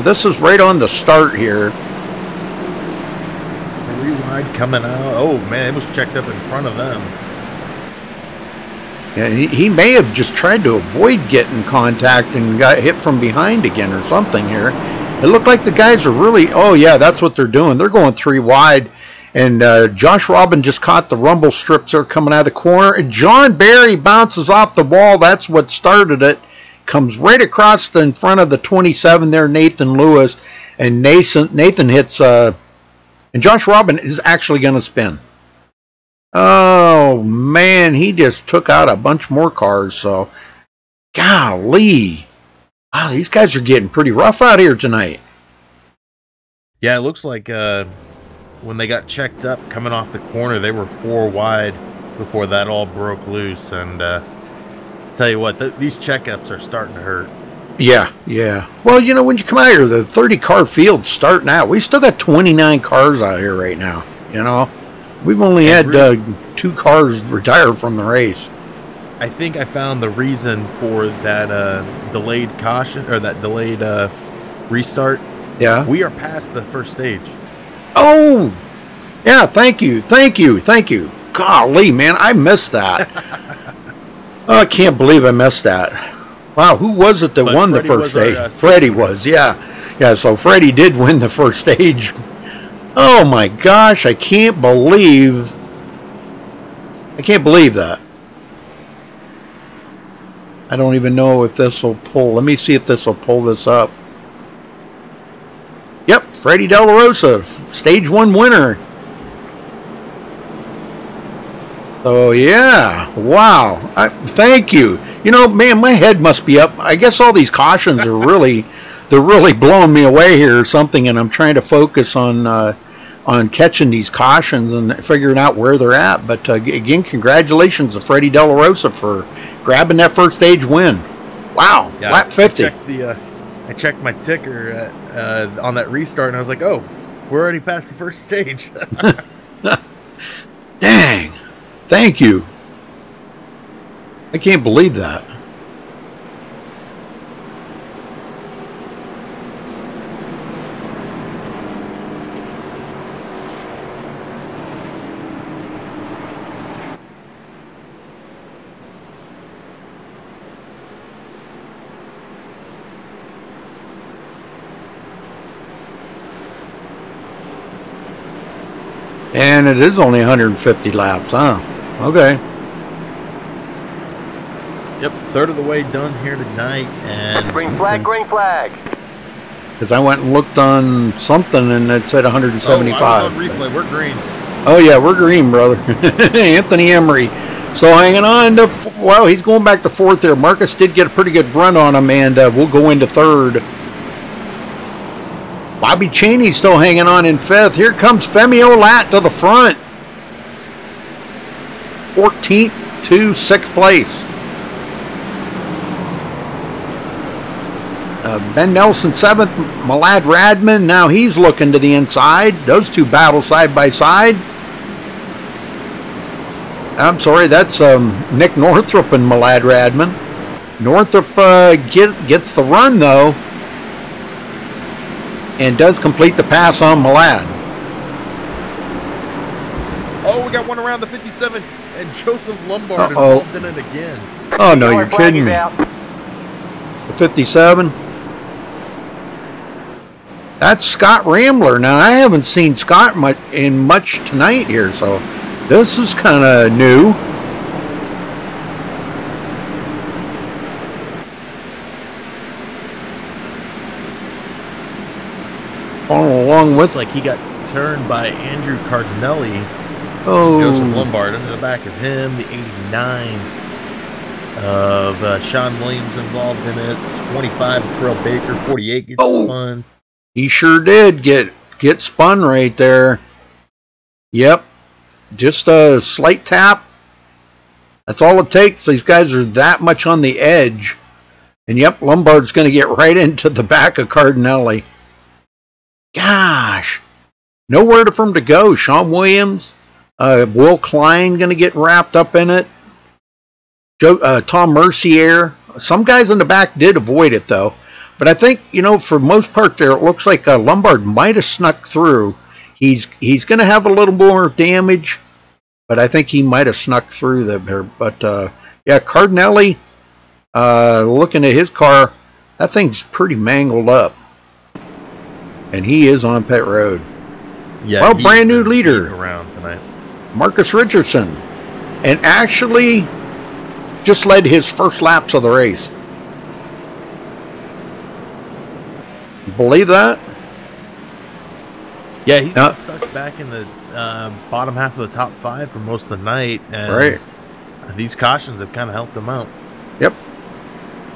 Speaker 1: This is right on the start here.
Speaker 2: Rewide coming out. Oh, man, it was checked up in front of them.
Speaker 1: Yeah, he may have just tried to avoid getting contact and got hit from behind again or something here. It looked like the guys are really, oh yeah, that's what they're doing. They're going 3 wide. And Josh Robin just caught the rumble strips there coming out of the corner. And John Barry bounces off the wall. That's what started it. Comes right across in front of the 27 there, Nathan Lewis. And Nathan hits, and Josh Robin is actually going to spin. Oh man, he just took out a bunch more cars. So, golly, wow, these guys are getting pretty rough out here tonight.
Speaker 2: Yeah, it looks like when they got checked up coming off the corner, they were 4 wide before that all broke loose. And tell you what, these checkups are starting to hurt.
Speaker 1: Yeah, yeah. Well, you know, when you come out here, the 30-car field's starting out. We still got 29 cars out here right now, you know. We've only had 2 cars retire from the race.
Speaker 2: I think I found the reason for that delayed caution, or that delayed restart.
Speaker 1: Yeah.
Speaker 2: We are past the first stage.
Speaker 1: Oh! Yeah, thank you. Golly, man, I missed that. Oh, I can't believe I missed that. Wow, who was it that won the first stage? Freddie was, yeah. Yeah, so Freddie did win the first stage. Oh my gosh, I can't believe that. I don't even know if this will pull. Let me see if this will pull this up. Yep, Freddie De La Rosa, stage 1 winner. Oh yeah, wow. Thank you. You know, man, my head must be up. I guess all these cautions are really, they're really blowing me away here or something, and I'm trying to focus on catching these cautions and figuring out where they're at. But again, congratulations to Freddie De La Rosa for grabbing that first stage win. Wow,
Speaker 2: yeah,
Speaker 1: lap 50.
Speaker 2: I checked my ticker on that restart, and I was like, oh, we're already past the first stage.
Speaker 1: Dang. Thank you. I can't believe that. And it is only 150 laps, huh? Okay.
Speaker 2: Yep, third of the way done here tonight, and
Speaker 6: Green flag, green flag.
Speaker 1: Because I went and looked on something and it said 175.
Speaker 2: Oh, I was on replay. We're green.
Speaker 1: Oh yeah, we're green, brother. Anthony Emery. So hanging on to, well, he's going back to 4th there. Marcus did get a pretty good run on him, and we'll go into 3rd. Bobby Cheney's still hanging on in 5th. Here comes Femi Olat to the front. 14th to 6th place. Ben Nelson 7th. Malad Radman, now he's looking to the inside. Those two battle side by side. I'm sorry, that's Nick Northrup and Malad Radman. Northrup gets the run though, and does complete the pass on Malad.
Speaker 2: Oh, we got one around the 57, and Joseph Lombard involved in it again.
Speaker 1: Oh no, you're kidding me. The 57. That's Scott Rambler. Now I haven't seen Scott much tonight here, so this is kind of new. Following along with,
Speaker 2: like, he got turned by Andrew Cardinelli.
Speaker 1: Oh,
Speaker 2: Joseph Lombard under the back of him. The 89 of Sean Williams involved in it. 25 Terrell Baker. 48 gets spun.
Speaker 1: He sure did get spun right there. Yep. Just a slight tap. That's all it takes. These guys are that much on the edge. And yep, Lombard's going to get right into the back of Cardinelli. Gosh. Nowhere for him to go. Sean Williams. Will Klein going to get wrapped up in it. Tom Mercier. Some guys in the back did avoid it, though. But I think, you know, for most part there, it looks like Lombard might have snuck through. He's going to have a little more damage, but I think he might have snuck through there. But, yeah, Cardinelli, looking at his car, that thing's pretty mangled up. And he is on pit road.
Speaker 2: Yeah,
Speaker 1: well, brand new leader,
Speaker 2: around tonight. Marcus
Speaker 1: Richardson. And actually just led his first laps of the race. Believe that?
Speaker 2: Yeah, he's been stuck back in the bottom half of the top 5 for most of the night, and these cautions have kind of helped him out.
Speaker 1: Yep.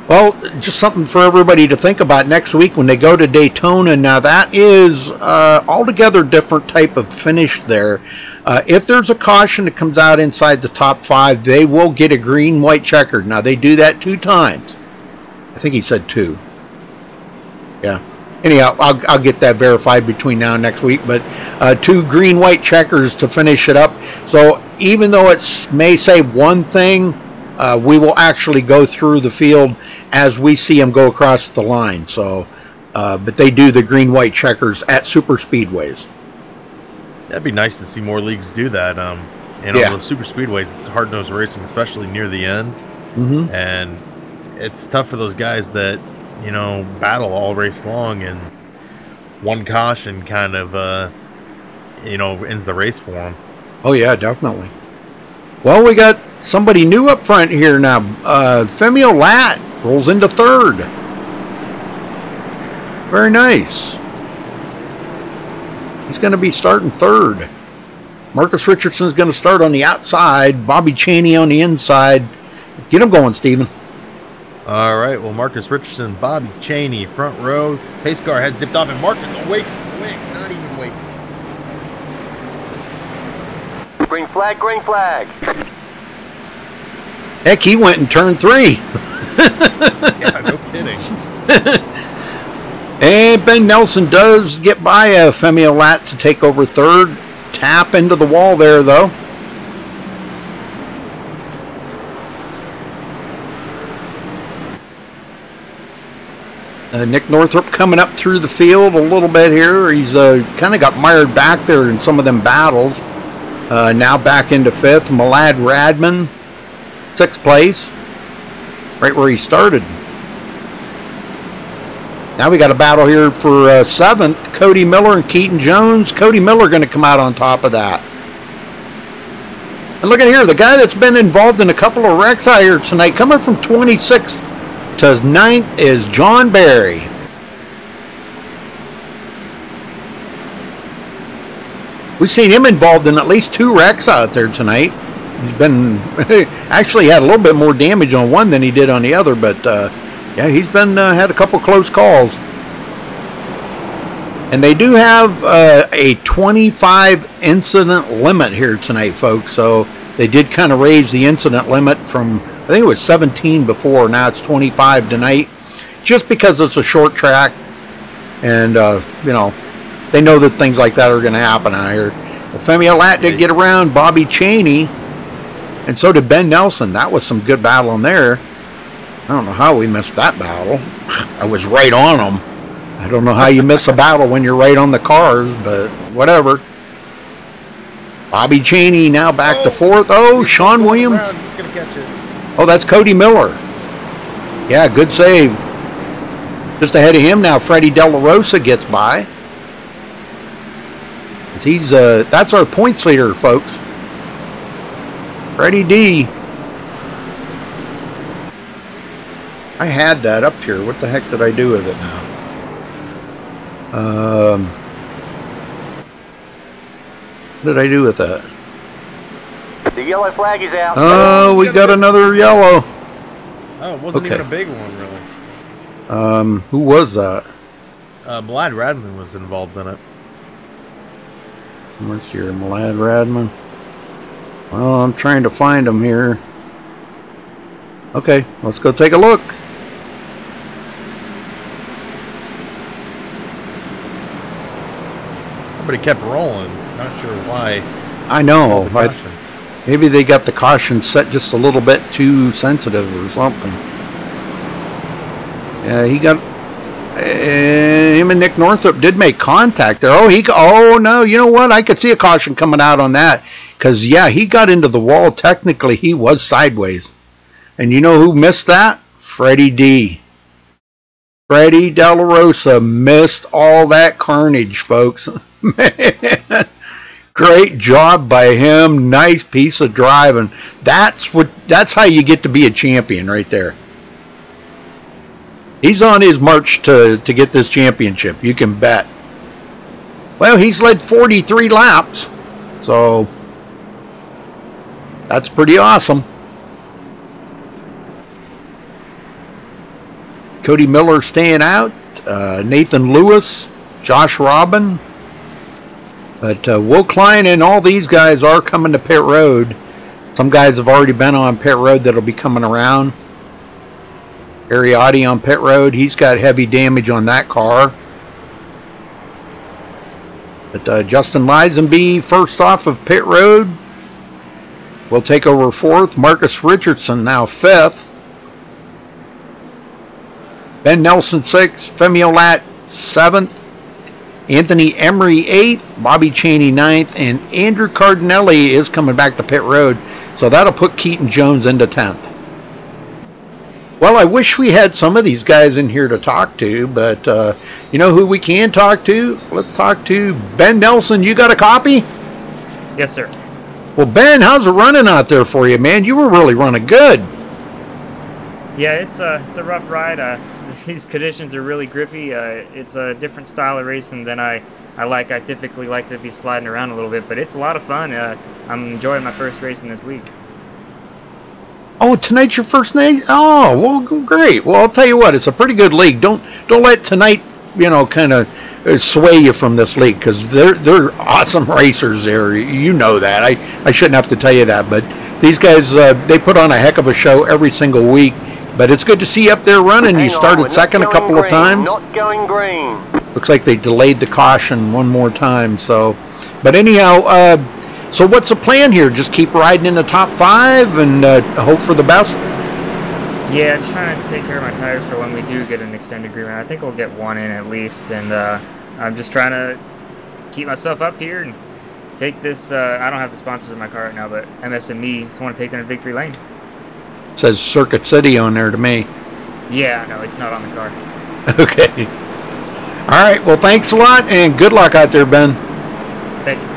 Speaker 1: Well, just something for everybody to think about next week when they go to Daytona. Now, that is altogether different type of finish there. If there's a caution that comes out inside the top 5, they will get a green, white checkered. Now, they do that 2 times. I think he said 2. Yeah. Anyhow, I'll get that verified between now and next week. But 2 green, white checkers to finish it up. So even though it may say one thing, we will actually go through the field as we see them go across the line. So, but they do the green, white checkers at super speedways.
Speaker 2: That'd be nice to see more leagues do that. You know, those super speedways, it's hard-nosed racing, especially near the end. And it's tough for those guys that, you know, battle all race long, and one caution kind of, you know, ends the race for them. Oh,
Speaker 1: yeah, definitely. Well, we got somebody new up front here now. Femi Olat rolls into 3rd. Very nice. He's going to be starting 3rd. Marcus Richardson's going to start on the outside. Bobby Chaney on the inside. Get him going, Steven.
Speaker 2: All right. Well, Marcus Richardson, Bobby Chaney, front row. Pace car has dipped off, and Marcus, awake, not even wait.
Speaker 6: Green flag, green flag.
Speaker 1: Heck, he went in turn 3.
Speaker 2: Yeah, no kidding.
Speaker 1: And Ben Nelson does get by Femi Olat to take over 3rd. Tap into the wall there, though. Nick Northrup coming up through the field a little bit here. He's kind of got mired back there in some of them battles. Now back into 5th. Malad Radman, 6th place. Right where he started. Now we got a battle here for 7th. Cody Miller and Keaton Jones. Cody Miller going to come out on top of that. And look at here, the guy that's been involved in a couple of wrecks out here tonight, coming from 26th to 9th, is John Barry. We've seen him involved in at least 2 wrecks out there tonight. He's been actually had a little bit more damage on one than he did on the other, but yeah, he's been had a couple close calls. And they do have a 25 incident limit here tonight, folks. So they did kind of raise the incident limit from, I think it was 17 before. Now it's 25 tonight, just because it's a short track, and you know, they know that things like that are going to happen out here. Well, Femi Olat did get around Bobby Chaney, and so did Ben Nelson. That was some good battling there. I don't know how we missed that battle. I was right on them. I don't know how you miss a battle when you're right on the cars, but whatever. Bobby Chaney now back to 4th. Oh, Sean Williams.
Speaker 2: He's going to catch it.
Speaker 1: Oh, that's Cody Miller. Yeah, good save. Just ahead of him now, Freddie De La Rosa gets by. He's that's our points leader, folks. Freddie D. I had that up here. What the heck did I do with it now? What did I do with that?
Speaker 6: The yellow flag is out.
Speaker 1: Oh, we got another yellow.
Speaker 2: Oh, it wasn't even a big one, really.
Speaker 1: Who was that?
Speaker 2: Malad Radman was involved in it.
Speaker 1: Where's your Malad Radman? Well, I'm trying to find him here. Okay, let's go take a look.
Speaker 2: Somebody kept rolling. Not sure why.
Speaker 1: I know. Maybe they got the caution set just a little bit too sensitive or something. Yeah, he got... him and Nick Northrup did make contact there. Oh, no, you know what? I could see a caution coming out on that. Because, yeah, he got into the wall. Technically, he was sideways. And you know who missed that? Freddie D. Freddie De La Rosa missed all that carnage, folks. Man, great job by him. Nice piece of driving. That's how you get to be a champion right there. He's on his march to get this championship, you can bet. Well, he's led 43 laps, so that's pretty awesome. Cody Miller staying out. Nathan Lewis, Josh Robin. But Will Klein and all these guys are coming to pit road. Some guys have already been on pit road that'll be coming around. Ariotti on pit road. He's got heavy damage on that car. But Justin Lisenby first off of pit road. Will take over fourth. Marcus Richardson now fifth. Ben Nelson sixth. Femi Olat seventh. Anthony Emery eighth. Bobby Chaney ninth. And Andrew Cardinelli is coming back to pit road. So that'll put Keaton Jones into 10th. Well, I wish we had some of these guys in here to talk to, but you know who we can talk to? Let's talk to Ben Nelson. You got a copy?
Speaker 9: Yes, sir.
Speaker 1: Well, Ben, how's it running out there for you, man? You were really running good.
Speaker 9: Yeah, it's a rough ride. These conditions are really grippy. It's a different style of racing than I like. I typically like to be sliding around a little bit, but it's a lot of fun. I'm enjoying my first race in this league.
Speaker 1: Oh, tonight's your first night? Oh, well, great. Well, I'll tell you what, it's a pretty good league. Don't let tonight, you know, kind of sway you from this league, because they're awesome racers there. You know that. I shouldn't have to tell you that, but these guys, they put on a heck of a show every single week. But it's good to see you up there running. You started second a couple of times.
Speaker 6: Not going green.
Speaker 1: Looks like they delayed the caution one more time. So, but anyhow, so what's the plan here? Just keep riding in the top 5 and hope for the best?
Speaker 9: Yeah, just trying to take care of my tires for when we do get an extended agreement. I think we'll get one in at least, and I'm just trying to keep myself up here and take this. I don't have the sponsors in my car right now, but MSME want to take them to victory lane.
Speaker 1: It says Circuit City on there to me.
Speaker 9: Yeah, no, it's not on the car.
Speaker 1: Okay. All right, well, thanks a lot, and good luck out there, Ben.
Speaker 9: Thank you.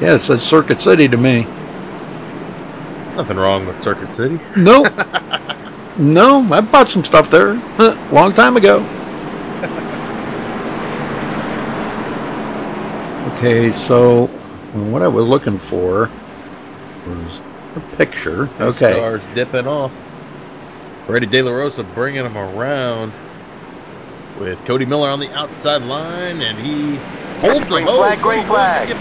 Speaker 1: Yeah, it says Circuit City to me.
Speaker 2: Nothing wrong with Circuit City.
Speaker 1: Nope. No, I bought some stuff there long time ago. Okay, so what I was looking for was a picture. Okay.
Speaker 2: Stars dipping off. Freddie De La Rosa bringing him around with Cody Miller on the outside line, and he holds him.
Speaker 6: Green flag.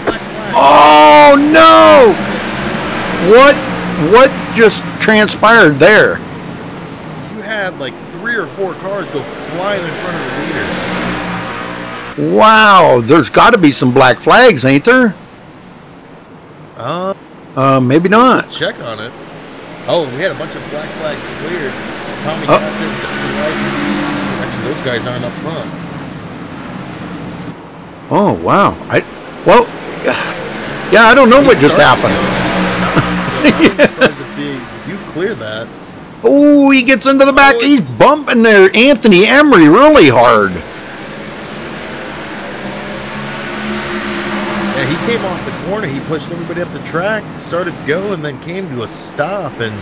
Speaker 1: Oh no! What just transpired there?
Speaker 2: You had like 3 or 4 cars go flying in front of the leader.
Speaker 1: Wow, there's got to be some black flags, ain't there? Maybe not.
Speaker 2: Check on it. Oh, we had a bunch of black flags cleared. Tommy Cassett, Justin Rice. Actually, those guys aren't up front.
Speaker 1: Oh wow! Yeah, I don't know what just happened.
Speaker 2: If you clear that.
Speaker 1: Oh, he gets into the back. He's bumping there, Anthony Emery, really hard.
Speaker 2: Yeah, he came off the corner. He pushed everybody up the track, started to go, and then came to a stop and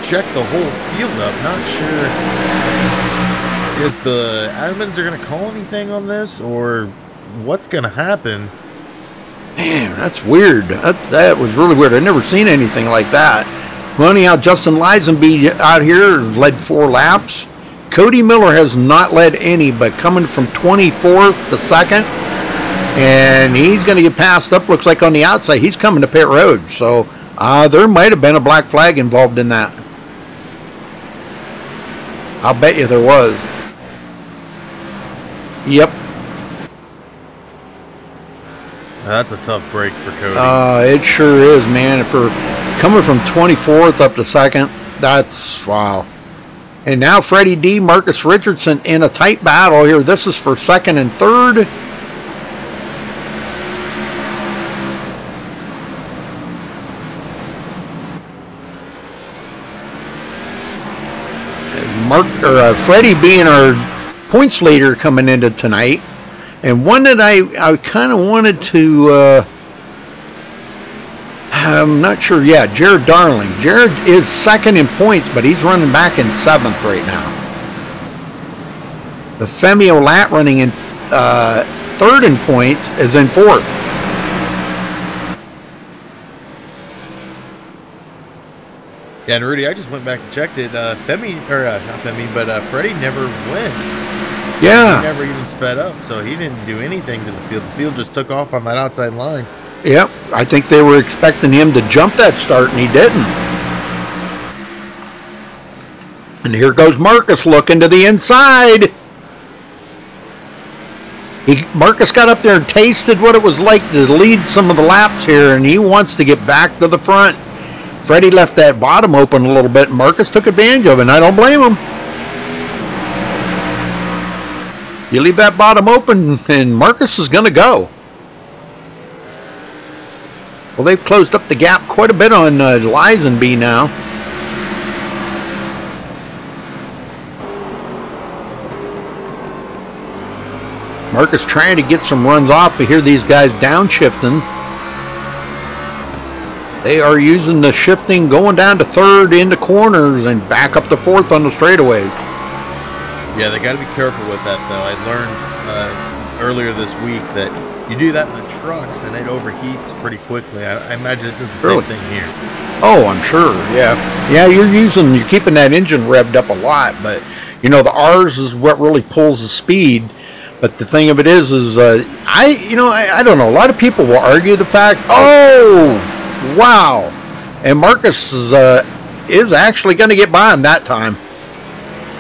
Speaker 2: checked the whole field up. Not sure if the admins are going to call anything on this or what's going to happen.
Speaker 1: Man, that's weird. That was really weird. I've never seen anything like that. Running out, Justin Lisenby out here led 4 laps. Cody Miller has not led any, but coming from 24th to 2nd. And he's going to get passed up, looks like on the outside. He's coming to pit road. So there might have been a black flag involved in that. I'll bet you there was. Yep.
Speaker 2: That's a tough break for Cody.
Speaker 1: It sure is, man. If we're coming from 24th up to 2nd, that's wow. And now Freddie D, Marcus Richardson in a tight battle here. This is for 2nd and 3rd. Freddie being our points leader coming into tonight. And one that I kind of wanted to, I'm not sure. Yeah, Jared Darling. Jared is 2nd in points, but he's running back in 7th right now. The Femi Olat running in 3rd in points is in 4th.
Speaker 2: Yeah, and Rudy, I just went back and checked it. Not Femi, but Freddie never went.
Speaker 1: Yeah.
Speaker 2: He never even sped up, so he didn't do anything to the field. The field just took off on that outside line.
Speaker 1: Yep, I think they were expecting him to jump that start, and he didn't. And here goes Marcus looking to the inside. Marcus got up there and tasted what it was like to lead some of the laps here, and he wants to get back to the front. Freddie left that bottom open a little bit, and Marcus took advantage of it, and I don't blame him. You leave that bottom open, and Marcus is going to go. Well, they've closed up the gap quite a bit on Lisenby now. Marcus trying to get some runs off. We hear these guys downshifting. They are using the shifting, going down to third into corners and back up to fourth on the straightaways.
Speaker 2: Yeah, they got to be careful with that, though. I learned earlier this week that you do that in the trucks and it overheats pretty quickly. I imagine it does the same thing here. Oh, I'm sure. Yeah, yeah. You're keeping that engine revved up a lot, but you know the R's is what really pulls the speed. But the thing of it is I don't know. A lot of people will argue the fact, oh, wow, and Marcus is actually going to get by him that time.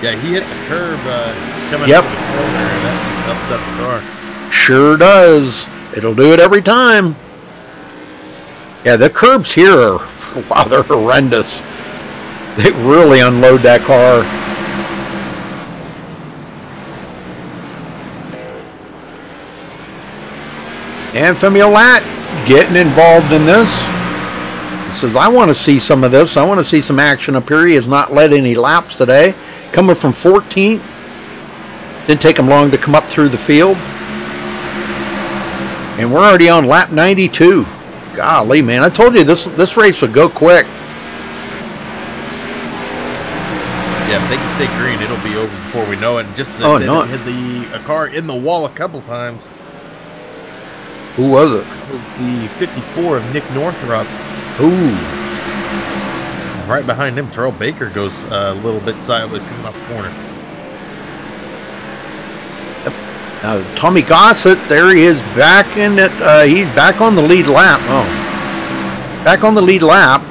Speaker 2: Yeah, he hit the curb coming out of the corner, and that just upset the car. Sure does. It'll do it every time. Yeah, the curbs here are, wow, they're horrendous. They really unload that car. And Femi Olat getting involved in this. He says, I want to see some of this. I want to see some action up here. He has not led any laps today. Coming from 14th. Didn't take him long to come up through the field. And we're already on lap 92. Golly, man. I told you this race would go quick. Yeah, if they can stay green, it'll be over before we know it. And just as I said, it hit a car in the wall a couple times. Who was it? It was the 54 of Nick Northrup. Ooh. And right behind him, Terrell Baker goes a little bit sideways coming off the corner. Yep. Now, Tommy Gossett, there he is back in it. He's back on the lead lap. Oh. Back on the lead lap.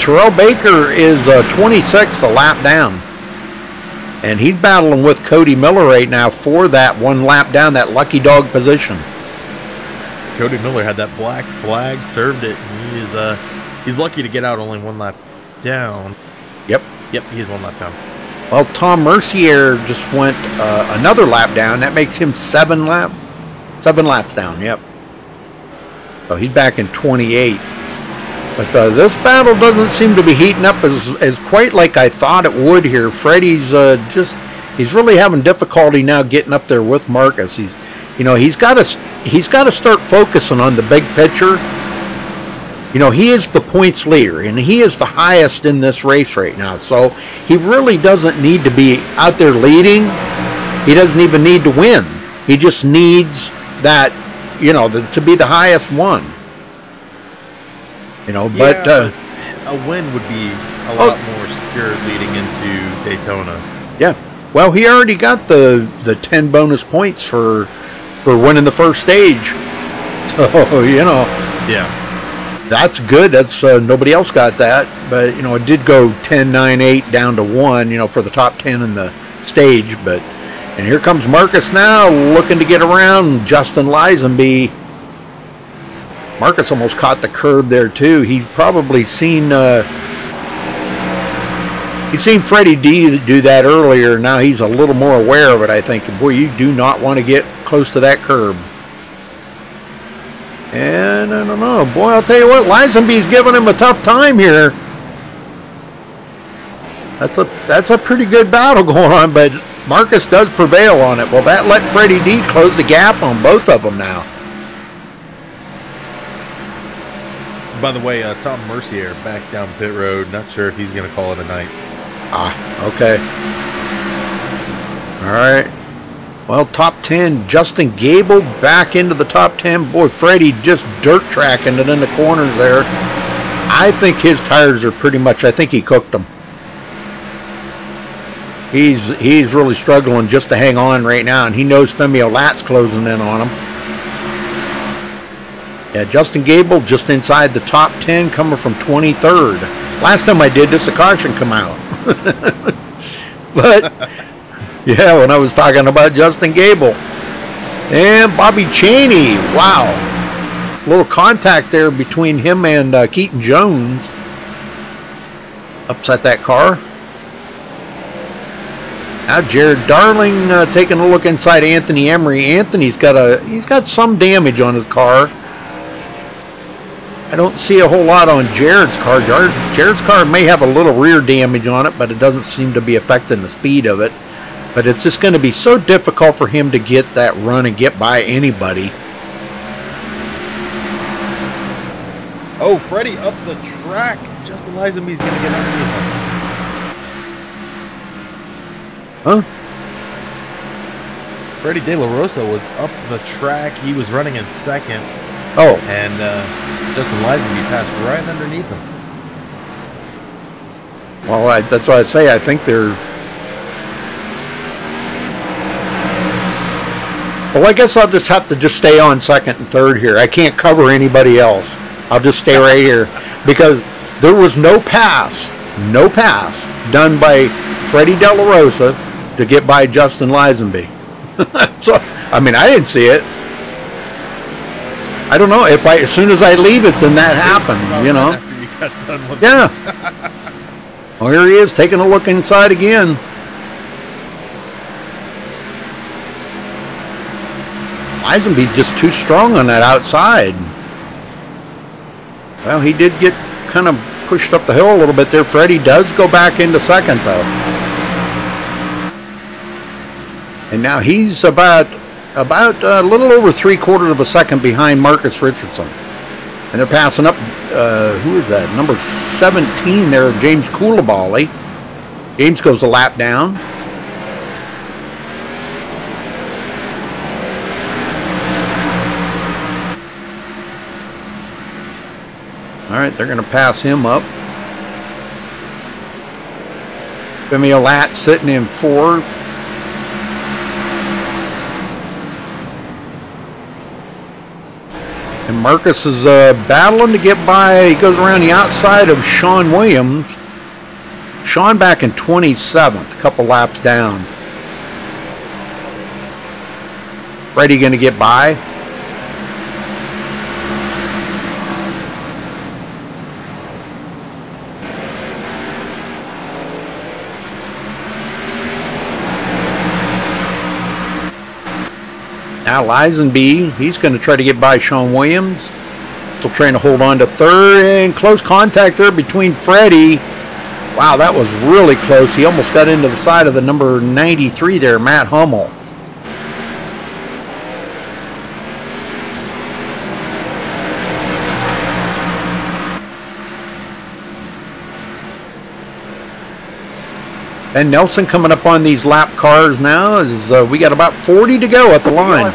Speaker 2: Terrell Baker is 26th, a lap down. And he's battling with Cody Miller right now for that one lap down, that lucky dog position. Cody Miller had that black flag, served it, and he's lucky to get out only one lap down. Yep, he's one lap down. Well, Tom Mercier just went another lap down. That makes him 7 laps down. Yep. So he's back in 28. But this battle doesn't seem to be heating up as quite like I thought it would here. Freddie's he's really having difficulty now getting up there with Marcus. He's got to start focusing on the big picture. You know, he is the points leader and he is the highest in this race right now. So he really doesn't need to be out there leading. He doesn't even need to win. He just needs that, to be the highest one. But a win would be a lot more secure leading into Daytona. Yeah. Well, he already got the 10 bonus points for winning the first stage. So, Yeah. That's good. That's nobody else got that. But, it did go 10, 9, 8 down to 1, for the top 10 in the stage. And here comes Marcus now looking to get around Justin Lisenby. Marcus almost caught the curb there too. He's probably seen Freddie D do that earlier. Now he's a little more aware of it, I think. Boy, you do not want to get close to that curb. And I don't know. Boy, I'll tell you what, Lisenby's giving him a tough time here. That's a pretty good battle going on, but Marcus does prevail on it. Well, that let Freddie D close the gap on both of them now. By the way, Tom Mercier back down pit road. Not sure if he's going to call it a night. Ah, okay. All right.
Speaker 1: Well, top 10, Justin Gable back into the top 10. Boy, Freddie just dirt tracking it in the corners there. I think his tires are pretty much, I think he cooked them. He's really struggling just to hang on right now, and he knows Femi Olat's closing in on him. Yeah, Justin Gable just inside the top 10, coming from 23rd. Last time I did this, a caution come out. But, yeah, when I was talking about Justin Gable. And Bobby Chaney, wow. A little contact there between him and Keaton Jones. Upset that car. Now Jared Darling taking a look inside Anthony Emery. Anthony's got some damage on his car. I don't see a whole lot on Jared's car. Jared's car may have a little rear damage on it, but it doesn't seem to be affecting the speed of it. But it's just going to be so difficult for him to get that run and get by anybody.
Speaker 2: Oh, Freddie up the track. Justin Lisenby's going to get underneath him.
Speaker 1: Huh?
Speaker 2: Freddie De La Rosa was up the track. He was running in second.
Speaker 1: Oh.
Speaker 2: And Justin Lisenby passed right underneath him.
Speaker 1: Well, that's why I say I think they're... Well, I guess I'll just have to stay on second and third here. I can't cover anybody else. I'll just stay right here. Because there was no pass done by Freddie De La Rosa to get by Justin Lisenby. So, I mean, I didn't see it. I don't know if as soon as I leave it, then that happened, you know.
Speaker 2: After you got done with
Speaker 1: Yeah. Well, here he is taking a look inside again. Lisenby's just too strong on that outside. Well, he did get kind of pushed up the hill a little bit there. Freddie does go back into second, though. And now he's about a little over 3/4 of a second behind Marcus Richardson. And they're passing up, who is that? Number 17 there, James Coulibaly. James goes a lap down. All right, they're going to pass him up. Femi Olat sitting in fourth. And Marcus is battling to get by. He goes around the outside of Sean Williams. Sean back in 27th, a couple laps down. Freddie going to get by. Now Lisenby, he's going to try to get by Sean Williams. Still trying to hold on to third, and close contact there between Freddie. Wow, that was really close. He almost got into the side of the number 93 there, Matt Hummel. And Nelson coming up on these lap cars now. Is we got about 40 to go at the line.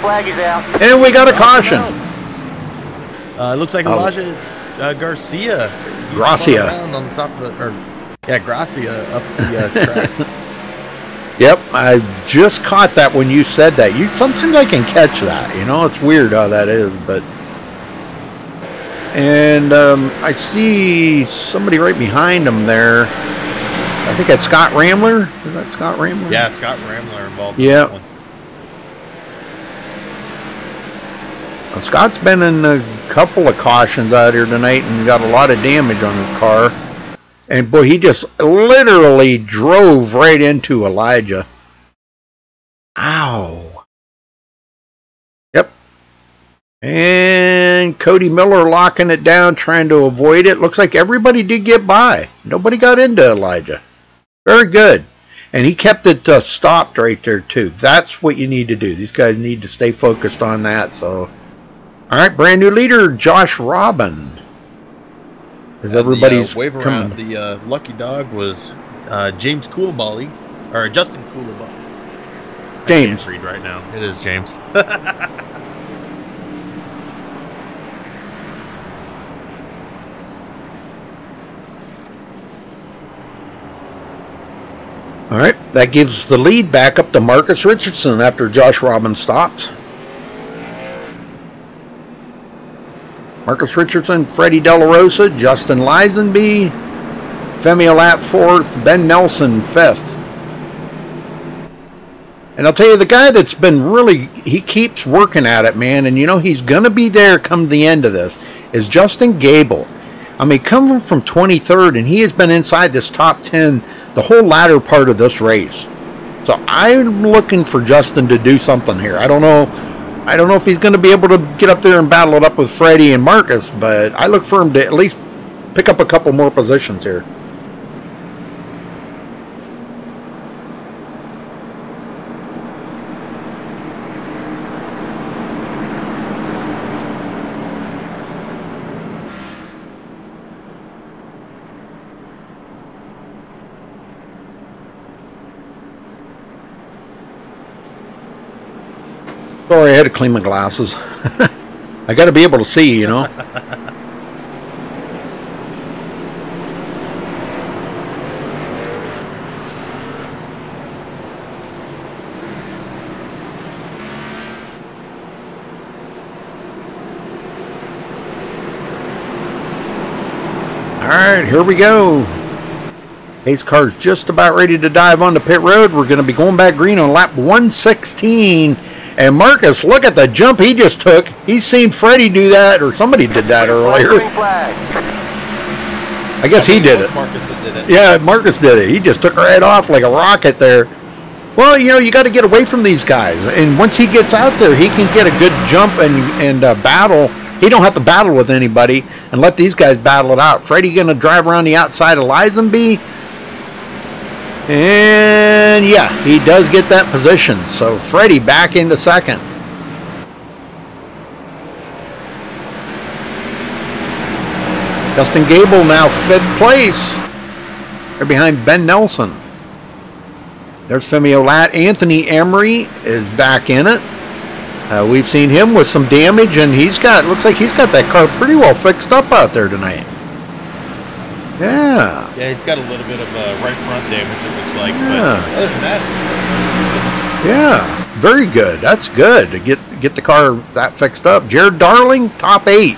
Speaker 1: And we got a caution.
Speaker 2: It looks like Elijah Garcia.
Speaker 1: Gracia.
Speaker 2: On the top of the, Gracia up the track.
Speaker 1: Yep, I just caught that when you said that. Sometimes I can catch that. You know, it's weird how that is, but. And I see somebody right behind him there. I think that's Scott Ramler. Is that Scott Ramler?
Speaker 2: Yeah, Scott Ramler involved.
Speaker 1: Yeah.
Speaker 2: In that one.
Speaker 1: Well, Scott's been in a couple of cautions out here tonight and got a lot of damage on his car. And boy, he just literally drove right into Elijah. Ow. Yep. And Cody Miller locking it down, trying to avoid it. Looks like everybody did get by. Nobody got into Elijah. Very good. And he kept it stopped right there, too. That's what you need to do. These guys need to stay focused on that. So, all right, brand new leader, Josh Robin. As everybody's
Speaker 2: wave around, the lucky dog was James Coulibaly, or Justin Coulibaly.
Speaker 1: James.
Speaker 2: I can't read right now. It is James.
Speaker 1: All right, that gives the lead back up to Marcus Richardson after Josh Robbins stops. Marcus Richardson, Freddie De La Rosa, Justin Lisenby, Femi Olat 4th, Ben Nelson 5th. And I'll tell you, the guy that's been really, he keeps working at it, man, and you know he's going to be there come the end of this, is Justin Gable. I mean, coming from 23rd, and he has been inside this top 10 the whole latter part of this race. So I'm looking for Justin to do something here. I don't know if he's going to be able to get up there and battle it up with Freddie and Marcus, but I look for him to at least pick up a couple more positions here. Sorry, I had to clean my glasses. I got to be able to see, you know. All right, here we go. Pace car's just about ready to dive onto pit road. We're going to be going back green on lap 116. And Marcus, look at the jump he just took. He's seen Freddie do that, or somebody did that earlier. I guess he did it.
Speaker 2: Marcus that did it.
Speaker 1: Yeah, Marcus did it. He just took right off like a rocket there. Well, you know, you got to get away from these guys. And once he gets out there, he can get a good jump and battle. He don't have to battle with anybody and let these guys battle it out. Freddie going to drive around the outside of Lisenby. And yeah, he does get that position. So Freddie back into second. Justin Gable now 5th place. They're behind Ben Nelson. There's Femi Olat. Anthony Emery is back in it. We've seen him with some damage, and looks like he's got that car pretty well fixed up out there tonight. Yeah.
Speaker 2: Yeah, he's got a little bit of right front damage, it looks like. Yeah. But other than that,
Speaker 1: yeah, very good. That's good to get the car that fixed up. Jared Darling, top 8.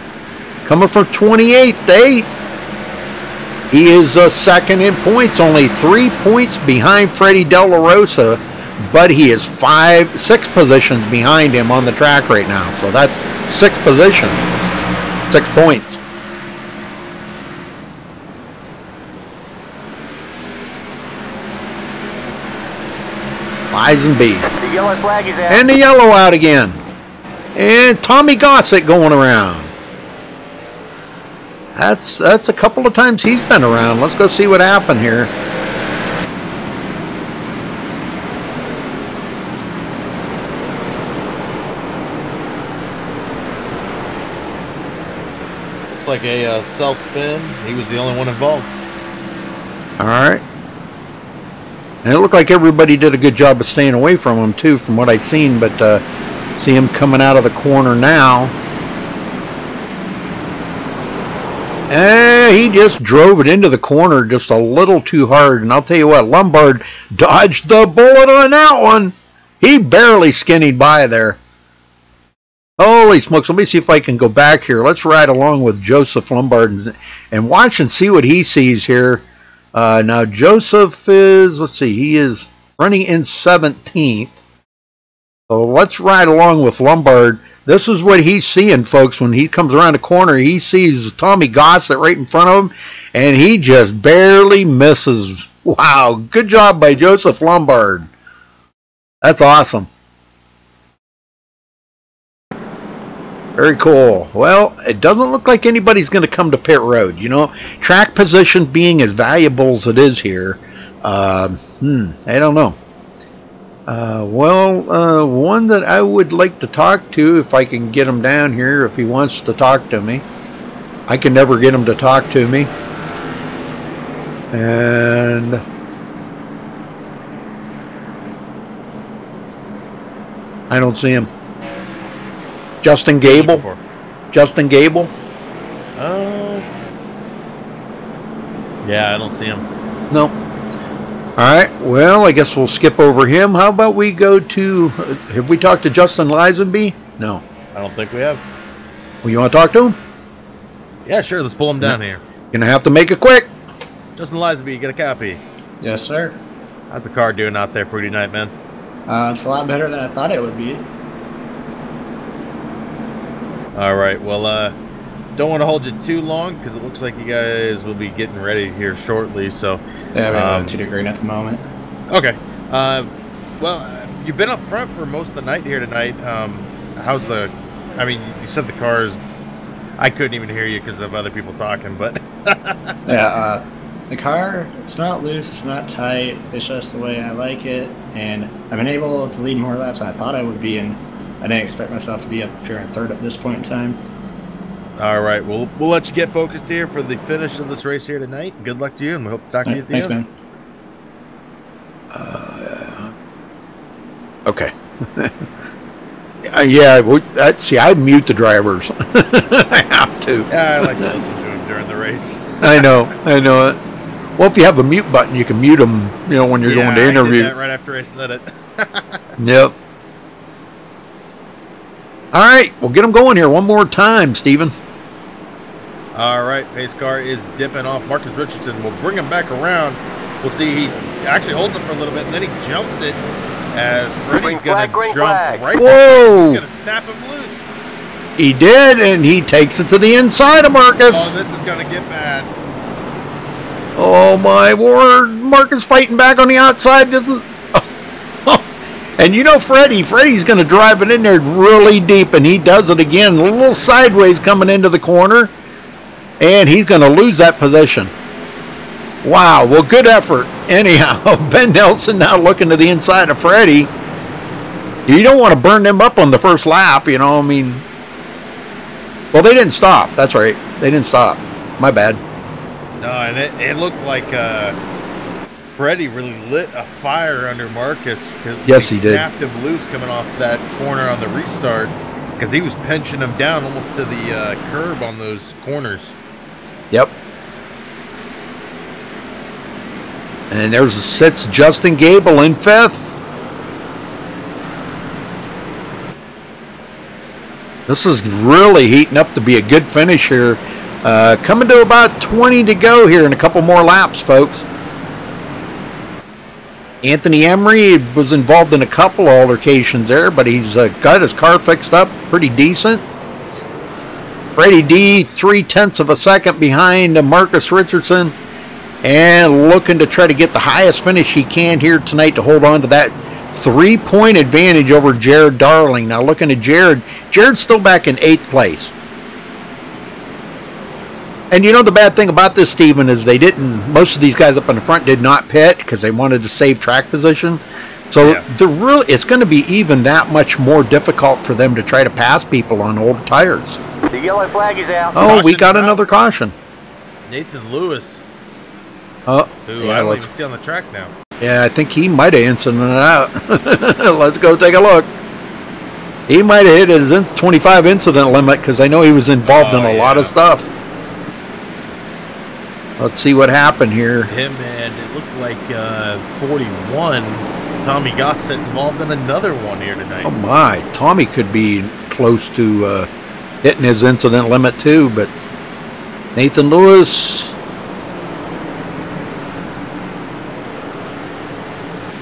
Speaker 1: Coming from 28th to 8th. He is second in points, only 3 points behind Freddie De La Rosa, but he is 6 positions behind him on the track right now. So that's 6 positions, 6 points. Lisenby.
Speaker 6: The yellow flag is out.
Speaker 1: And the yellow out again. And Tommy Gossett going around. That's a couple of times he's been around. Let's go see what happened here.
Speaker 2: looks like a self-spin. He was the only one involved.
Speaker 1: All right. And it looked like everybody did a good job of staying away from him, too, from what I've seen. But see him coming out of the corner now. And he just drove it into the corner just a little too hard. And I'll tell you what, Lombard dodged the bullet on that one. He barely skinnied by there. Holy smokes. Let me see if I can go back here. Let's ride along with Joseph Lombard and watch and see what he sees here. Now, Joseph is, let's see, he is running in 17th. So let's ride along with Lombard. This is what he's seeing, folks. When he comes around the corner, he sees Tommy Gossett right in front of him, and he just barely misses. Wow, good job by Joseph Lombard. That's awesome. Very cool. Well, it doesn't look like anybody's going to come to pit road. You know, track position being as valuable as it is here. I don't know. One that I would like to talk to, if I can get him down here, if he wants to talk to me. I can never get him to talk to me. And I don't see him. Justin Gable. Justin Gable.
Speaker 2: Yeah, I don't see him.
Speaker 1: No. All right. Well, I guess we'll skip over him. How about we go to? Have we talked to Justin Lisenby? No.
Speaker 2: I don't think we have.
Speaker 1: Well, you want to talk to him?
Speaker 2: Yeah, sure. Let's pull him down here.
Speaker 1: Gonna have to make it quick.
Speaker 2: Justin Lisenby, you get a copy.
Speaker 10: Yes, sir.
Speaker 2: How's the car doing out there for you tonight, man?
Speaker 10: It's a lot better than I thought it would be.
Speaker 2: All right. Well, don't want to hold you too long because it looks like you guys will be getting ready here shortly. So
Speaker 10: yeah, we're 2 degree at the moment.
Speaker 2: Okay. Well, you've been up front for most of the night here tonight. How's the? I mean, you said the car's. I couldn't even hear you because of other people talking, but
Speaker 10: yeah. The car, it's not loose, it's not tight, it's just the way I like it, and I've been able to lead more laps than I thought I would be, and I didn't expect myself to be up here in third at this point in time.
Speaker 2: All right, we'll let you get focused here for the finish of this race here tonight. Good luck to you, and we hope to talk to you at the
Speaker 10: end.
Speaker 2: Thanks,
Speaker 10: man.
Speaker 1: Okay. Yeah, see, I mute the drivers. I have to.
Speaker 2: Yeah, I like to listen to them during the race.
Speaker 1: I know it. Well, if you have a mute button, you can mute them, when you're going to interview.
Speaker 2: I did that right after I said it.
Speaker 1: Yep. All right, we'll get them going here one more time, Steven.
Speaker 2: All right, pace car is dipping off. Marcus Richardson will bring him back around. We'll see. He actually holds him for a little bit, and then he jumps it as Freddie's going to jump right.
Speaker 1: Whoa!
Speaker 2: He's going to snap him loose.
Speaker 1: He did, and he takes it to the inside of Marcus.
Speaker 2: Oh, this is going to get bad.
Speaker 1: Oh my word! Marcus fighting back on the outside. This is, and Freddie's going to drive it in there really deep, and he does it again, a little sideways coming into the corner, and he's going to lose that position. Wow, well, good effort. Anyhow, Ben Nelson now looking to the inside of Freddie. You don't want to burn them up on the first lap, I mean. Well, they didn't stop. That's right. They didn't stop. My bad.
Speaker 2: No, and it looked like Freddie really lit a fire under Marcus.
Speaker 1: Yes, he did.
Speaker 2: Snapped him loose coming off that corner on the restart because he was pinching him down almost to the curb on those corners.
Speaker 1: Yep. And sits Justin Gable in 5th. This is really heating up to be a good finish here. Coming to about 20 to go here in a couple more laps, folks. Anthony Emery was involved in a couple of altercations there, but he's got his car fixed up pretty decent. Freddie D, 0.3 of a second behind Marcus Richardson, and looking to try to get the highest finish he can here tonight to hold on to that 3-point advantage over Jared Darling. Now looking at Jared's still back in 8th place. And the bad thing about this, Steven, is most of these guys up in the front did not pit because they wanted to save track position. So it's going to be even that much more difficult for them to try to pass people on old tires.
Speaker 6: The yellow flag is out.
Speaker 1: Oh, we got another caution.
Speaker 2: Nathan Lewis.
Speaker 1: Oh,
Speaker 2: who I don't even see on the track now.
Speaker 1: Yeah, I think he might have incidented out. Let's go take a look. He might have hit his 25 incident limit because I know he was involved in a lot of stuff. Let's see what happened here.
Speaker 2: Him and it looked like 41, Tommy Gossett involved in another one here tonight.
Speaker 1: Oh my, Tommy could be close to hitting his incident limit too, but Nathan Lewis.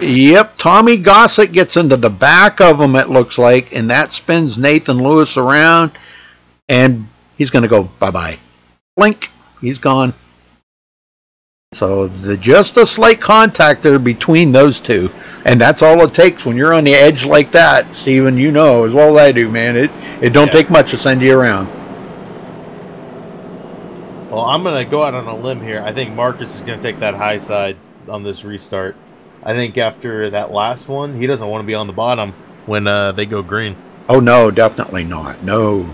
Speaker 1: Yep, Tommy Gossett gets into the back of him, it looks like, and that spins Nathan Lewis around, and he's going to go bye-bye. Blink, he's gone. So just a slight contact there between those two, and that's all it takes when you're on the edge like that, Steven. You know as well as I do, man. It don't take much to send you around.
Speaker 2: Well, I'm going to go out on a limb here. I think Marcus is going to take that high side on this restart. I think after that last one, he doesn't want to be on the bottom when they go green.
Speaker 1: Oh, no, definitely not. No,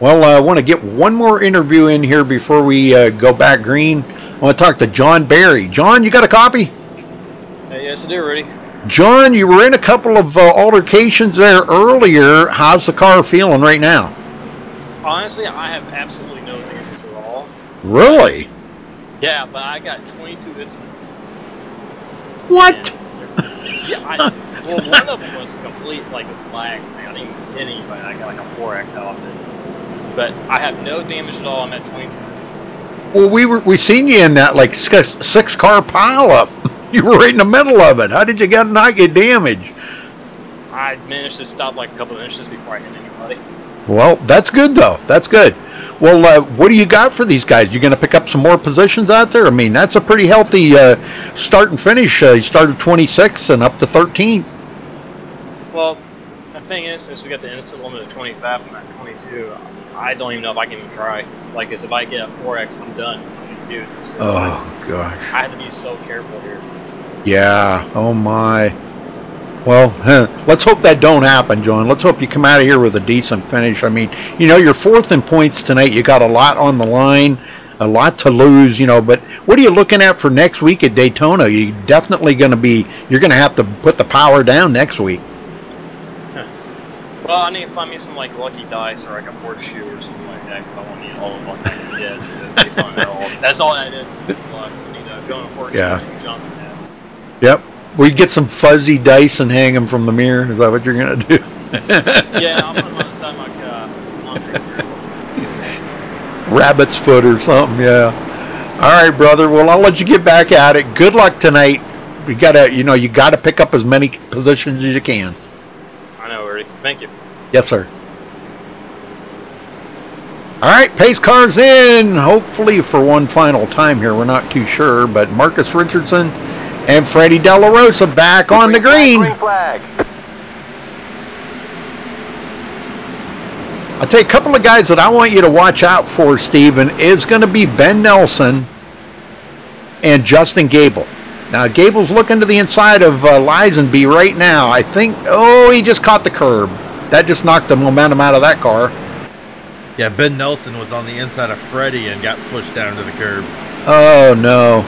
Speaker 1: Well, I want to get one more interview in here before we go back green. I want to talk to John Barry. John, you got a copy?
Speaker 11: Yes, Yes, I do, Rudy.
Speaker 1: John, you were in a couple of altercations there earlier. How's the car feeling right now?
Speaker 11: Honestly, I have absolutely no damage at all.
Speaker 1: Really?
Speaker 11: Yeah, but I got 22 incidents.
Speaker 1: What?
Speaker 11: Yeah, well, one of them was complete, like, a flag thing. I didn't even hit anybody. I got, like, a 4X out of it. But I have no damage at all. I'm at 22 incidents.
Speaker 1: Well, we seen you in that, like, 6-car pileup. You were right in the middle of it. How did you not get damaged?
Speaker 11: I managed to stop, like, a couple of inches before I hit anybody.
Speaker 1: Well, that's good, though. That's good. Well, what do you got for these guys? You going to pick up some more positions out there? I mean, that's a pretty healthy start and finish. You started 26th and up to 13th.
Speaker 11: Well, the thing is, since we got the instant limit of 25, I'm at 22. I don't even know if I can even try. Like, cause if I get a 4X, I'm done. 22.
Speaker 1: Oh, gosh.
Speaker 11: I had to be so careful here.
Speaker 1: Yeah. Oh, my. Well, let's hope that don't happen, John. Let's hope you come out of here with a decent finish. I mean, you know, you're 4th in points tonight. You got a lot on the line, a lot to lose, you know. But what are you looking at for next week at Daytona? You're definitely going to be, you're going to have to put the power down next week.
Speaker 11: Well, I need to find me some, like, lucky dice or, like, a horseshoe or something like that, because I want to need all of luck I can get. That's all that is just luck. I need to go in a horseshoe like Johnson has.
Speaker 1: Yep. We get some fuzzy dice and hang them from the mirror. Is that what you're going to do?
Speaker 11: Yeah, I'll put them on the side of my laundry.
Speaker 1: Rabbit's foot or something, yeah. All right, brother. Well, I'll let you get back at it. Good luck tonight. You gotta pick up as many positions as you can.
Speaker 11: I know, Ernie. Thank you.
Speaker 1: Yes, sir. All right, pace car's in. Hopefully for one final time here. We're not too sure, but Marcus Richardson and Freddie De La Rosa back on the green.
Speaker 6: Green flag.
Speaker 1: I'll tell you a couple of guys that I want you to watch out for, Steven, is going to be Ben Nelson and Justin Gable. Now, Gable's looking to the inside of Lisenby right now. I think, he just caught the curb. That just knocked the momentum out of that car.
Speaker 2: Yeah, Ben Nelson was on the inside of Freddie and got pushed down to the curb.
Speaker 1: Oh, no.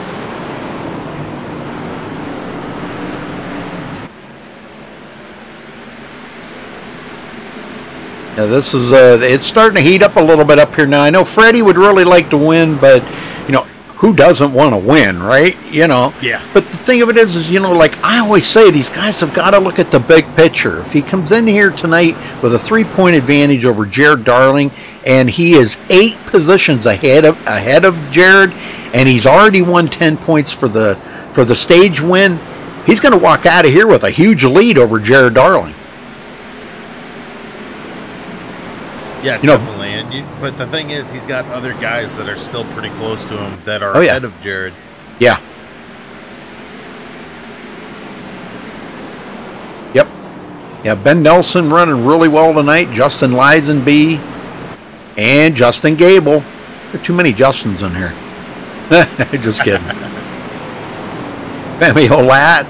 Speaker 1: Now this is it's starting to heat up a little bit up here now. I know Freddie would really like to win, but you know, who doesn't want to win, right? You know.
Speaker 2: Yeah.
Speaker 1: But the thing of it is you know, like I always say, these guys have got to look at the big picture. If he comes in here tonight with a 3-point advantage over Jared Darling, and he is 8 positions ahead of Jared, and he's already won 10 points for the stage win, he's going to walk out of here with a huge lead over Jared Darling.
Speaker 2: Yeah, definitely. But the thing is, he's got other guys that are still pretty close to him that are ahead of Jared.
Speaker 1: Yeah. Yep. Yeah, Ben Nelson running really well tonight. Justin Lisenby and Justin Gable. There are too many Justins in here. Just kidding. Femi Olat,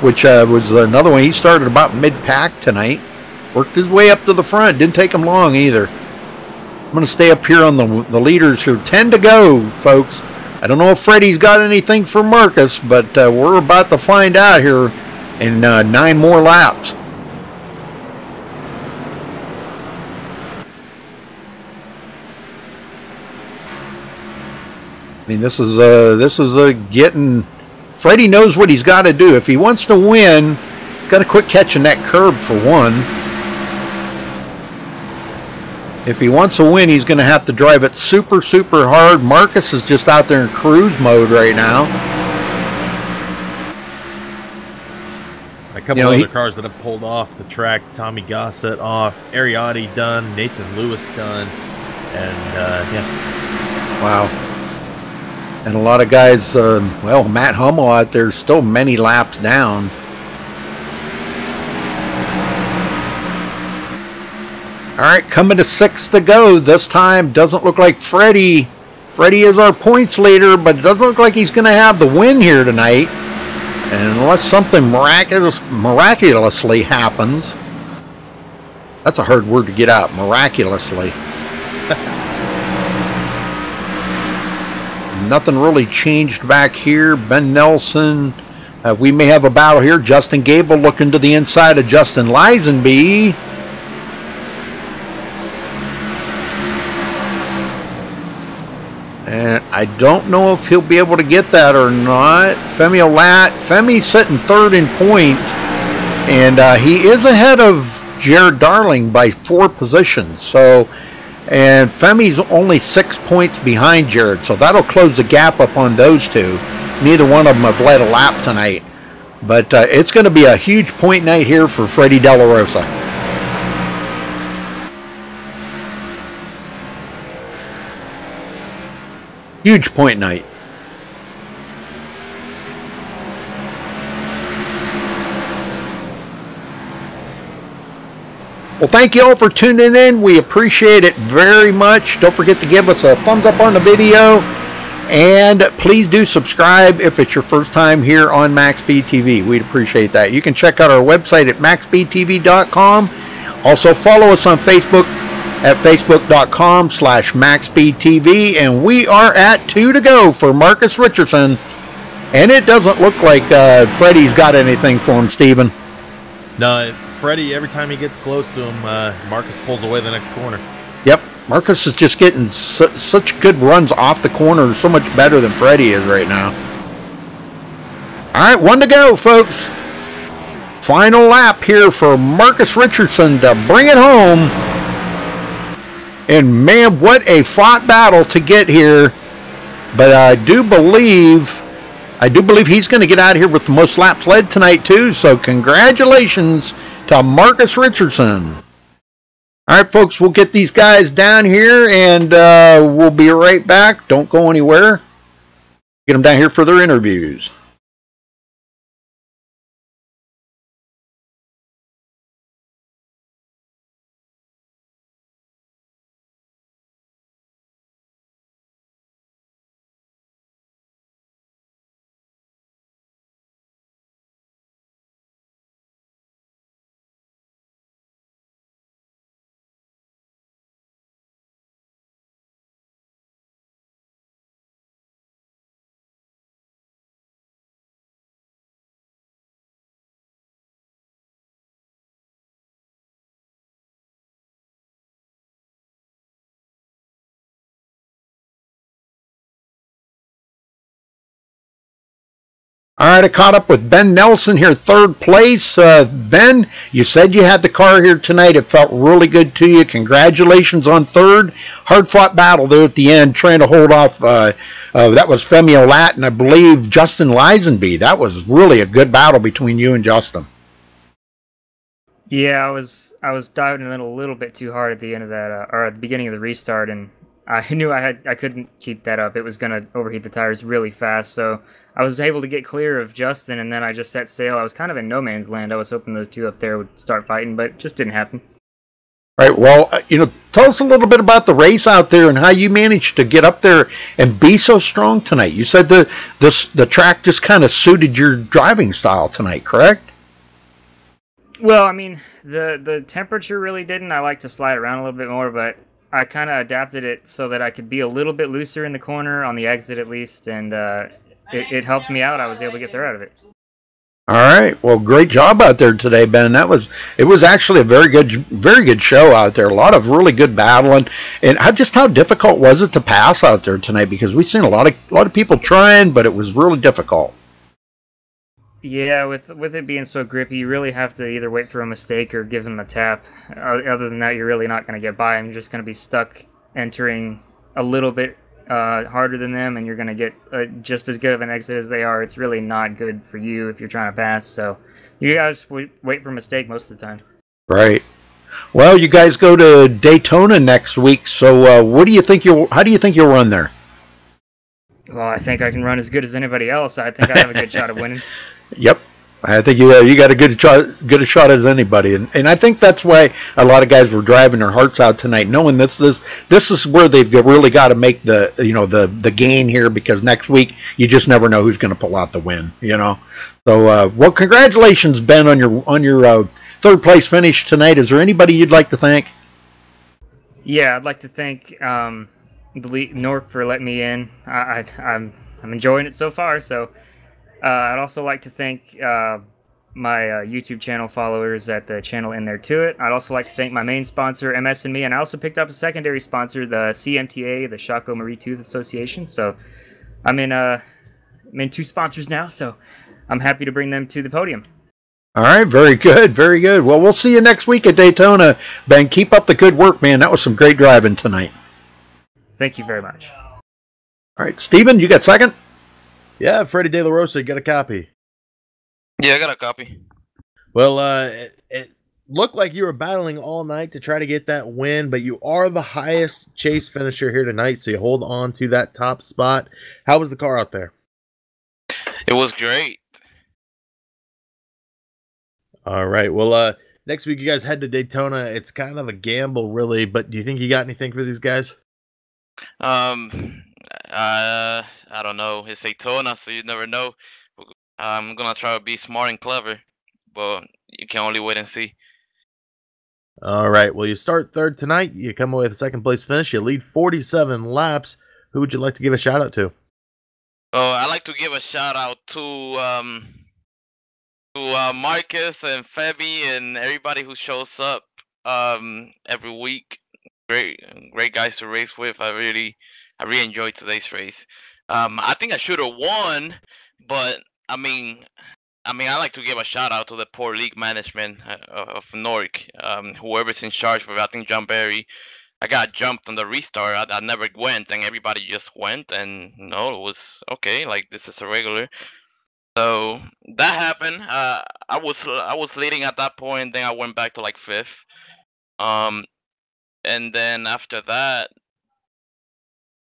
Speaker 1: which was another one. He started about mid-pack tonight. Worked his way up to the front. Didn't take him long either. I'm going to stay up here on the leaders here. 10 to go, folks. I don't know if Freddie's got anything for Marcus, but we're about to find out here in 9 more laps. I mean, this is getting. Freddie knows what he's got to do. If he wants to win, he's got to quit catching that curb for one. If he wants to win, he's going to have to drive it super, super hard. Marcus is just out there in cruise mode right now.
Speaker 2: A couple other cars that have pulled off the track. Tommy Gossett off. Ariotti done. Nathan Lewis done. And, yeah.
Speaker 1: Wow. And a lot of guys, well, Matt Hummel out there, still many laps down. All right, coming to 6 to go. This time doesn't look like Freddie. Freddie is our points leader, but it doesn't look like he's going to have the win here tonight. And unless something miraculously happens. That's a hard word to get out, miraculously. Nothing really changed back here. Ben Nelson, We may have a battle here. Justin Gable looking to the inside of Justin Lisenby. And I don't know if he'll be able to get that or not. Femi Olat. Femi's sitting third in points. And he is ahead of Jared Darling by 4 positions. So, and Femi's only 6 points behind Jared. So that'll close the gap up on those two. Neither one of them have led a lap tonight. But it's going to be a huge point night here for Freddie De La Rosa. Huge point night. Well, thank you all for tuning in. We appreciate it very much. Don't forget to give us a thumbs up on the video. And please do subscribe if it's your first time here on MaxSpeedTV. We'd appreciate that. You can check out our website at MaxSpeedTV.com. Also follow us on Facebook at Facebook.com/MaxSpeedTV. And we are at 2 to go for Marcus Richardson. And it doesn't look like Freddie's got anything for him, Steven.
Speaker 2: No, Freddie, every time he gets close to him, Marcus pulls away the next corner.
Speaker 1: Yep, Marcus is just getting such good runs off the corner, so much better than Freddie is right now. All right, 1 to go, folks. Final lap here for Marcus Richardson to bring it home. And man, what a fought battle to get here. But I do believe he's going to get out of here with the most laps led tonight too. So congratulations to Marcus Richardson. All right, folks, we'll get these guys down here and we'll be right back. Don't go anywhere. Get them down here for their interviews. All right, I caught up with Ben Nelson here, 3rd place. Ben, you said you had the car here tonight. It felt really good to you. Congratulations on 3rd. Hard-fought battle there at the end, trying to hold off. That was Femi Olat and I believe Justin Lisenby. That was really a good battle between you and Justin.
Speaker 9: Yeah, I was diving in a little bit too hard at the end of that, or at the beginning of the restart, and I knew I couldn't keep that up. It was gonna overheat the tires really fast, so I was able to get clear of Justin, and then I just set sail. I was kind of in no man's land. I was hoping those two up there would start fighting, but it just didn't happen.
Speaker 1: All right, well, tell us a little bit about the race out there and how you managed to get up there and be so strong tonight. You said the track just kind of suited your driving style tonight, correct?
Speaker 9: Well, I mean, the temperature really didn't. I like to slide around a little bit more, but I kind of adapted it so that I could be a little bit looser in the corner, on the exit at least, and it helped me out. I was able to get there out of it.
Speaker 1: All right. Well, great job out there today, Ben. It was actually a very good show out there. A lot of really good battling. And how difficult was it to pass out there tonight? Because we've seen a lot of people trying, but it was really difficult.
Speaker 9: Yeah, with it being so grippy, you really have to either wait for a mistake or give him a tap. Other than that, you're really not going to get by. I'm just going to be stuck entering a little bit harder than them, and you're going to get just as good of an exit as they are. It's really not good for you if you're trying to pass. So you guys wait for a mistake most of the time.
Speaker 1: Right. Well, you guys go to Daytona next week. So how do you think you'll run there?
Speaker 9: Well, I think I can run as good as anybody else. I think I have a good shot of winning.
Speaker 1: Yep, I think you got a good shot as anybody, and I think that's why a lot of guys were driving their hearts out tonight, knowing this is where they've really got to make the gain here, because next week you just never know who's going to pull out the win, So, well, congratulations, Ben, on your 3rd place finish tonight. Is there anybody you'd like to thank?
Speaker 9: Yeah, I'd like to thank Nork for letting me in. I'm enjoying it so far, so. I'd also like to thank my YouTube channel followers at the channel in there to it. I'd also like to thank my main sponsor, MS and Me, and I also picked up a secondary sponsor, the CMTA, the Shako Marie Tooth Association. So I'm in 2 sponsors now, so I'm happy to bring them to the podium.
Speaker 1: All right, very good, very good. Well, we'll see you next week at Daytona. Ben, keep up the good work, man. That was some great driving tonight.
Speaker 9: Thank you very much.
Speaker 1: All right, Steven, you got second?
Speaker 2: Yeah, Freddie De La Rosa, you got a copy.
Speaker 12: Yeah, I got a copy.
Speaker 2: Well, it looked like you were battling all night to try to get that win, but you are the highest chase finisher here tonight, so you hold on to that top spot. How was the car out there?
Speaker 12: It was great.
Speaker 2: All right. Well, next week you guys head to Daytona. It's kind of a gamble, really, but do you think you got anything for these guys?
Speaker 12: I don't know. It's Daytona, so you never know. I'm gonna try to be smart and clever, but you can only wait and see.
Speaker 2: All right. Well, you start third tonight. You come away with a second place finish. You lead 47 laps. Who would you like to give a shout out to?
Speaker 12: Oh, I'd like to give a shout out to Marcus and Febby and everybody who shows up every week. Great guys to race with. I really enjoyed today's race. I think I should have won, but I mean, I like to give a shout out to the poor league management of Nork, whoever's in charge. But I think John Barry, I got jumped on the restart. I never went, and everybody just went, and no, it was okay. Like, this is a regular. So that happened. I was leading at that point. Then I went back to like 5th. And then after that,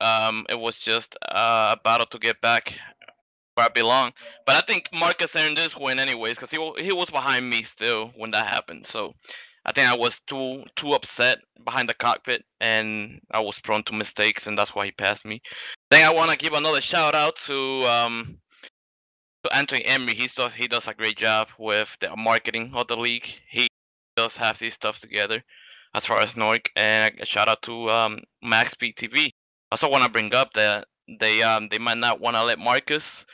Speaker 12: it was just a battle to get back where I belong. But I think Marcus earned this win anyways, because he was behind me still when that happened. So I think I was too upset behind the cockpit, and I was prone to mistakes, and that's why he passed me. Then I want to give another shout out to Anthony Emery. He does a great job with the marketing of the league. He does have these stuff together as far as Nork. And a shout out to MaxSpeedTV. I also want to bring up that they might not want to let Marcus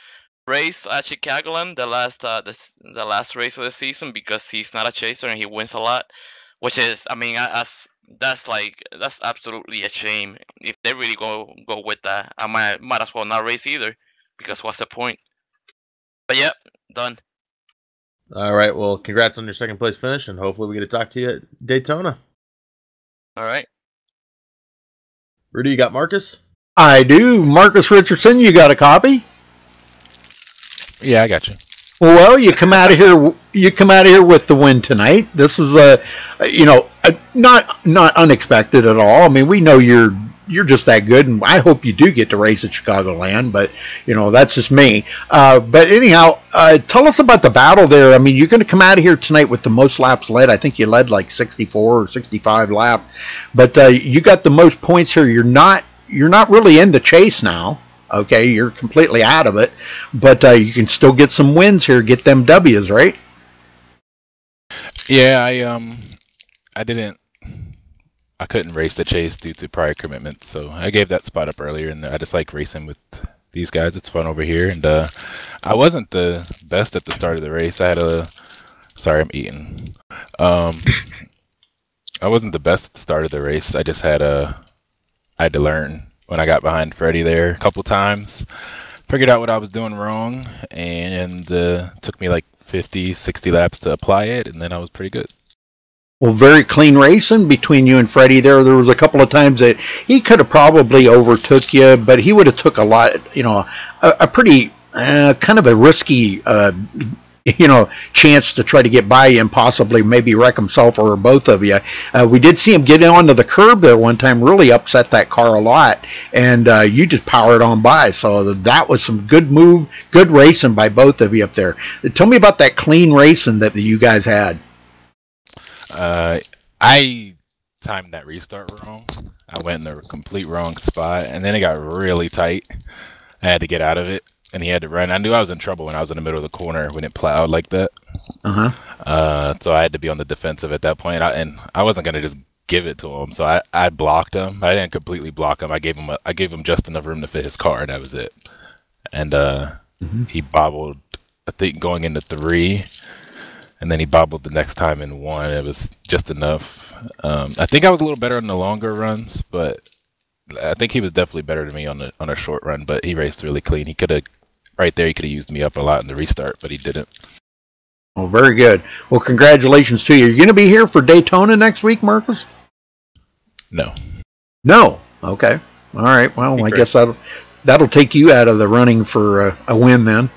Speaker 12: race at Chicagoland, the last race of the season, because he's not a chaser and he wins a lot. Which is, I mean, that's absolutely a shame. If they really go with that, I might as well not race either, because what's the point? But yep, done.
Speaker 2: All right. Well, congrats on your second place finish, and hopefully we get to talk to you at Daytona.
Speaker 12: All right.
Speaker 2: Rudy, you got Marcus?
Speaker 1: I do. Marcus Richardson, you got a copy?
Speaker 13: Yeah, I got you.
Speaker 1: Well, you come out of here. You come out of here with the win tonight. This is not unexpected at all. I mean, we know you're just that good, and I hope you do get to race at Chicagoland. But that's just me. But anyhow, tell us about the battle there. I mean, you're going to come out of here tonight with the most laps led. I think you led like 64 or 65 laps. But you got the most points here. You're not really in the chase now. Okay, you're completely out of it, but you can still get some wins here, get them W's, right?
Speaker 13: Yeah, I couldn't race the chase due to prior commitments, so I gave that spot up earlier, and I just like racing with these guys. It's fun over here, and I wasn't the best at the start of the race. Sorry, I'm eating. I wasn't the best at the start of the race. I just had I had to learn. When I got behind Freddie there a couple times, figured out what I was doing wrong, and took me like 50, 60 laps to apply it, and then I was pretty good.
Speaker 1: Well, very clean racing between you and Freddie there. There was a couple of times that he could have probably overtook you, but he would have took a lot, a pretty kind of a risky chance to try to get by you and possibly maybe wreck himself or both of you. We did see him get onto the curb there one time, really upset that car a lot, and you just powered on by. So that was some good racing by both of you up there. Tell me about that clean racing that you guys had.
Speaker 13: I timed that restart wrong. I went in the complete wrong spot, and then it got really tight. I had to get out of it. And he had to run. I knew I was in trouble when I was in the middle of the corner when it plowed like that. So I had to be on the defensive at that point. I wasn't gonna just give it to him. So I blocked him. I didn't completely block him. I gave him just enough room to fit his car, and that was it. And He bobbled, I think, going into 3, and then he bobbled the next time in 1. It was just enough. I think I was a little better on the longer runs, but I think he was definitely better than me on a short run. But he raced really clean. He could have, right there, he could have used me up a lot in the restart, but he didn't.
Speaker 1: Oh, very good. Well, congratulations to you. You're going to be here for Daytona next week, Marcus?
Speaker 13: No.
Speaker 1: No. Okay. All right. Well, I guess that'll take you out of the running for a win then.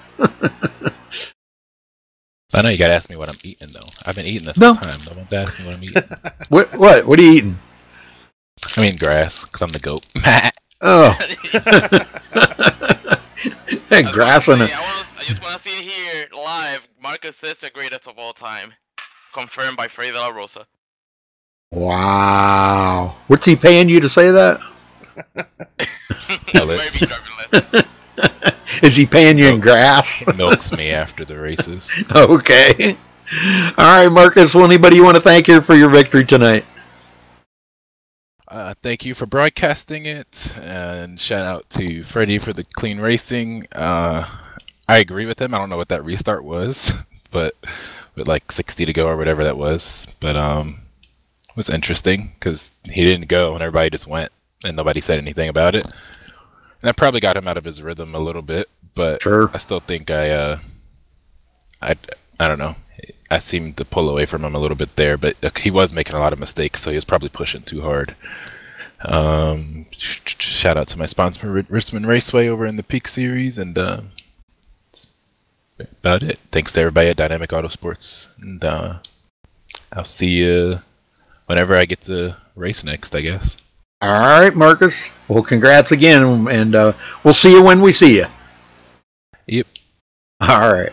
Speaker 13: I know you got to ask me what I'm eating, though. I've been eating this whole time. No one's asking what I'm eating.
Speaker 1: What are you eating?
Speaker 13: I mean grass, because I'm the goat.
Speaker 1: Oh. Grass on it.
Speaker 12: I just want to see it here live. Marcus is the greatest of all time. Confirmed by Freddy De La Rosa.
Speaker 1: Wow. What's he paying you to say that? Is he paying you in grass?
Speaker 13: Milks me after the races.
Speaker 1: Okay. All right, Marcus. Well, anybody you want to thank here for your victory tonight?
Speaker 13: Thank you for broadcasting it, and shout out to Freddie for the clean racing. I agree with him. I don't know what that restart was, but with like 60 to go or whatever that was. But it was interesting because he didn't go and everybody just went and nobody said anything about it. And that probably got him out of his rhythm a little bit, but
Speaker 1: sure.
Speaker 13: I still think I don't know. I seemed to pull away from him a little bit there, but he was making a lot of mistakes, so he was probably pushing too hard. Shout out to my sponsor, Richmond Raceway, over in the Peak Series, and that's about it. Thanks to everybody at Dynamic Autosports, and I'll see you whenever I get to race next, I guess.
Speaker 1: All right, Marcus. Well, congrats again, and we'll see you when we see you.
Speaker 13: Yep.
Speaker 1: All right.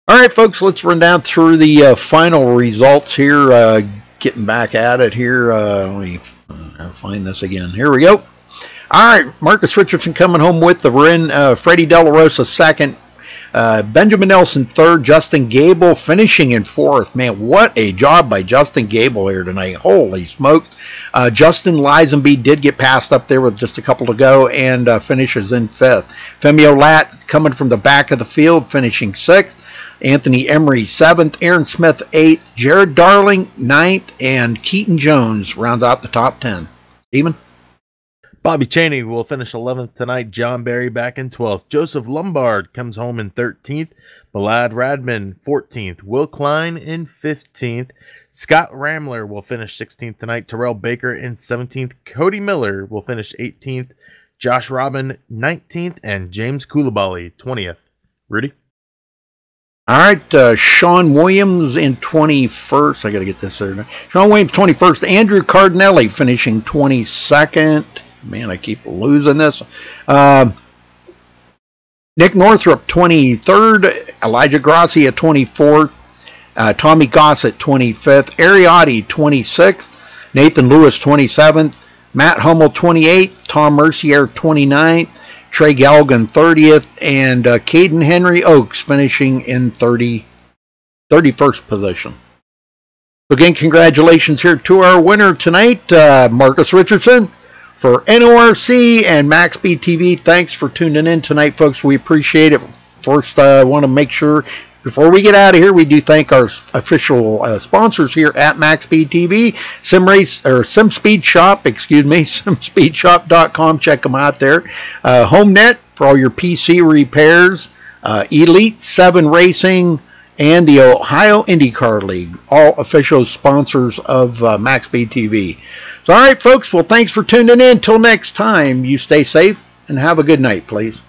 Speaker 1: All right, folks, let's run down through the final results here. Getting back at it here. Let me find this again. Here we go. All right, Marcus Richardson coming home with the win. Freddy De La Rosa second. Benjamin Nelson third. Justin Gable finishing in fourth. Man, what a job by Justin Gable here tonight. Holy smokes. Justin Lisenby did get passed up there with just a couple to go and finishes in fifth. Femi Olat coming from the back of the field, finishing sixth. Anthony Emery 7th, Aaron Smith 8th, Jared Darling 9th, and Keaton Jones rounds out the top 10. Steven?
Speaker 2: Bobby Chaney will finish 11th tonight. John Barry back in 12th. Joseph Lombard comes home in 13th. Balad Radman 14th. Will Klein in 15th. Scott Ramler will finish 16th tonight. Terrell Baker in 17th. Cody Miller will finish 18th. Josh Robin 19th. And James Koulibaly 20th. Rudy?
Speaker 1: All right, Sean Williams in 21st. I got to get this there. Sean Williams 21st. Andrew Cardinelli finishing 22nd. Man, I keep losing this. Nick Northrup 23rd. Elijah Grassi at 24th. Tommy Goss at 25th. Ariotti 26th. Nathan Lewis 27th. Matt Hummel 28th. Tom Mercier 29th. Trey Galgan 30th, and Caden Henry Oaks finishing in 31st position. Again, congratulations here to our winner tonight, Marcus Richardson. For NORC and MaxSpeedTV, thanks for tuning in tonight, folks. We appreciate it. First, I want to make sure, before we get out of here, we do thank our official sponsors here at MaxSpeedTV, SimSpeed Shop, SimSpeedShop.com. Check them out there. HomeNet for all your PC repairs. Elite 7 Racing and the Ohio IndyCar League, all official sponsors of MaxSpeedTV. So, all right, folks. Well, thanks for tuning in. Till next time, you stay safe and have a good night, please.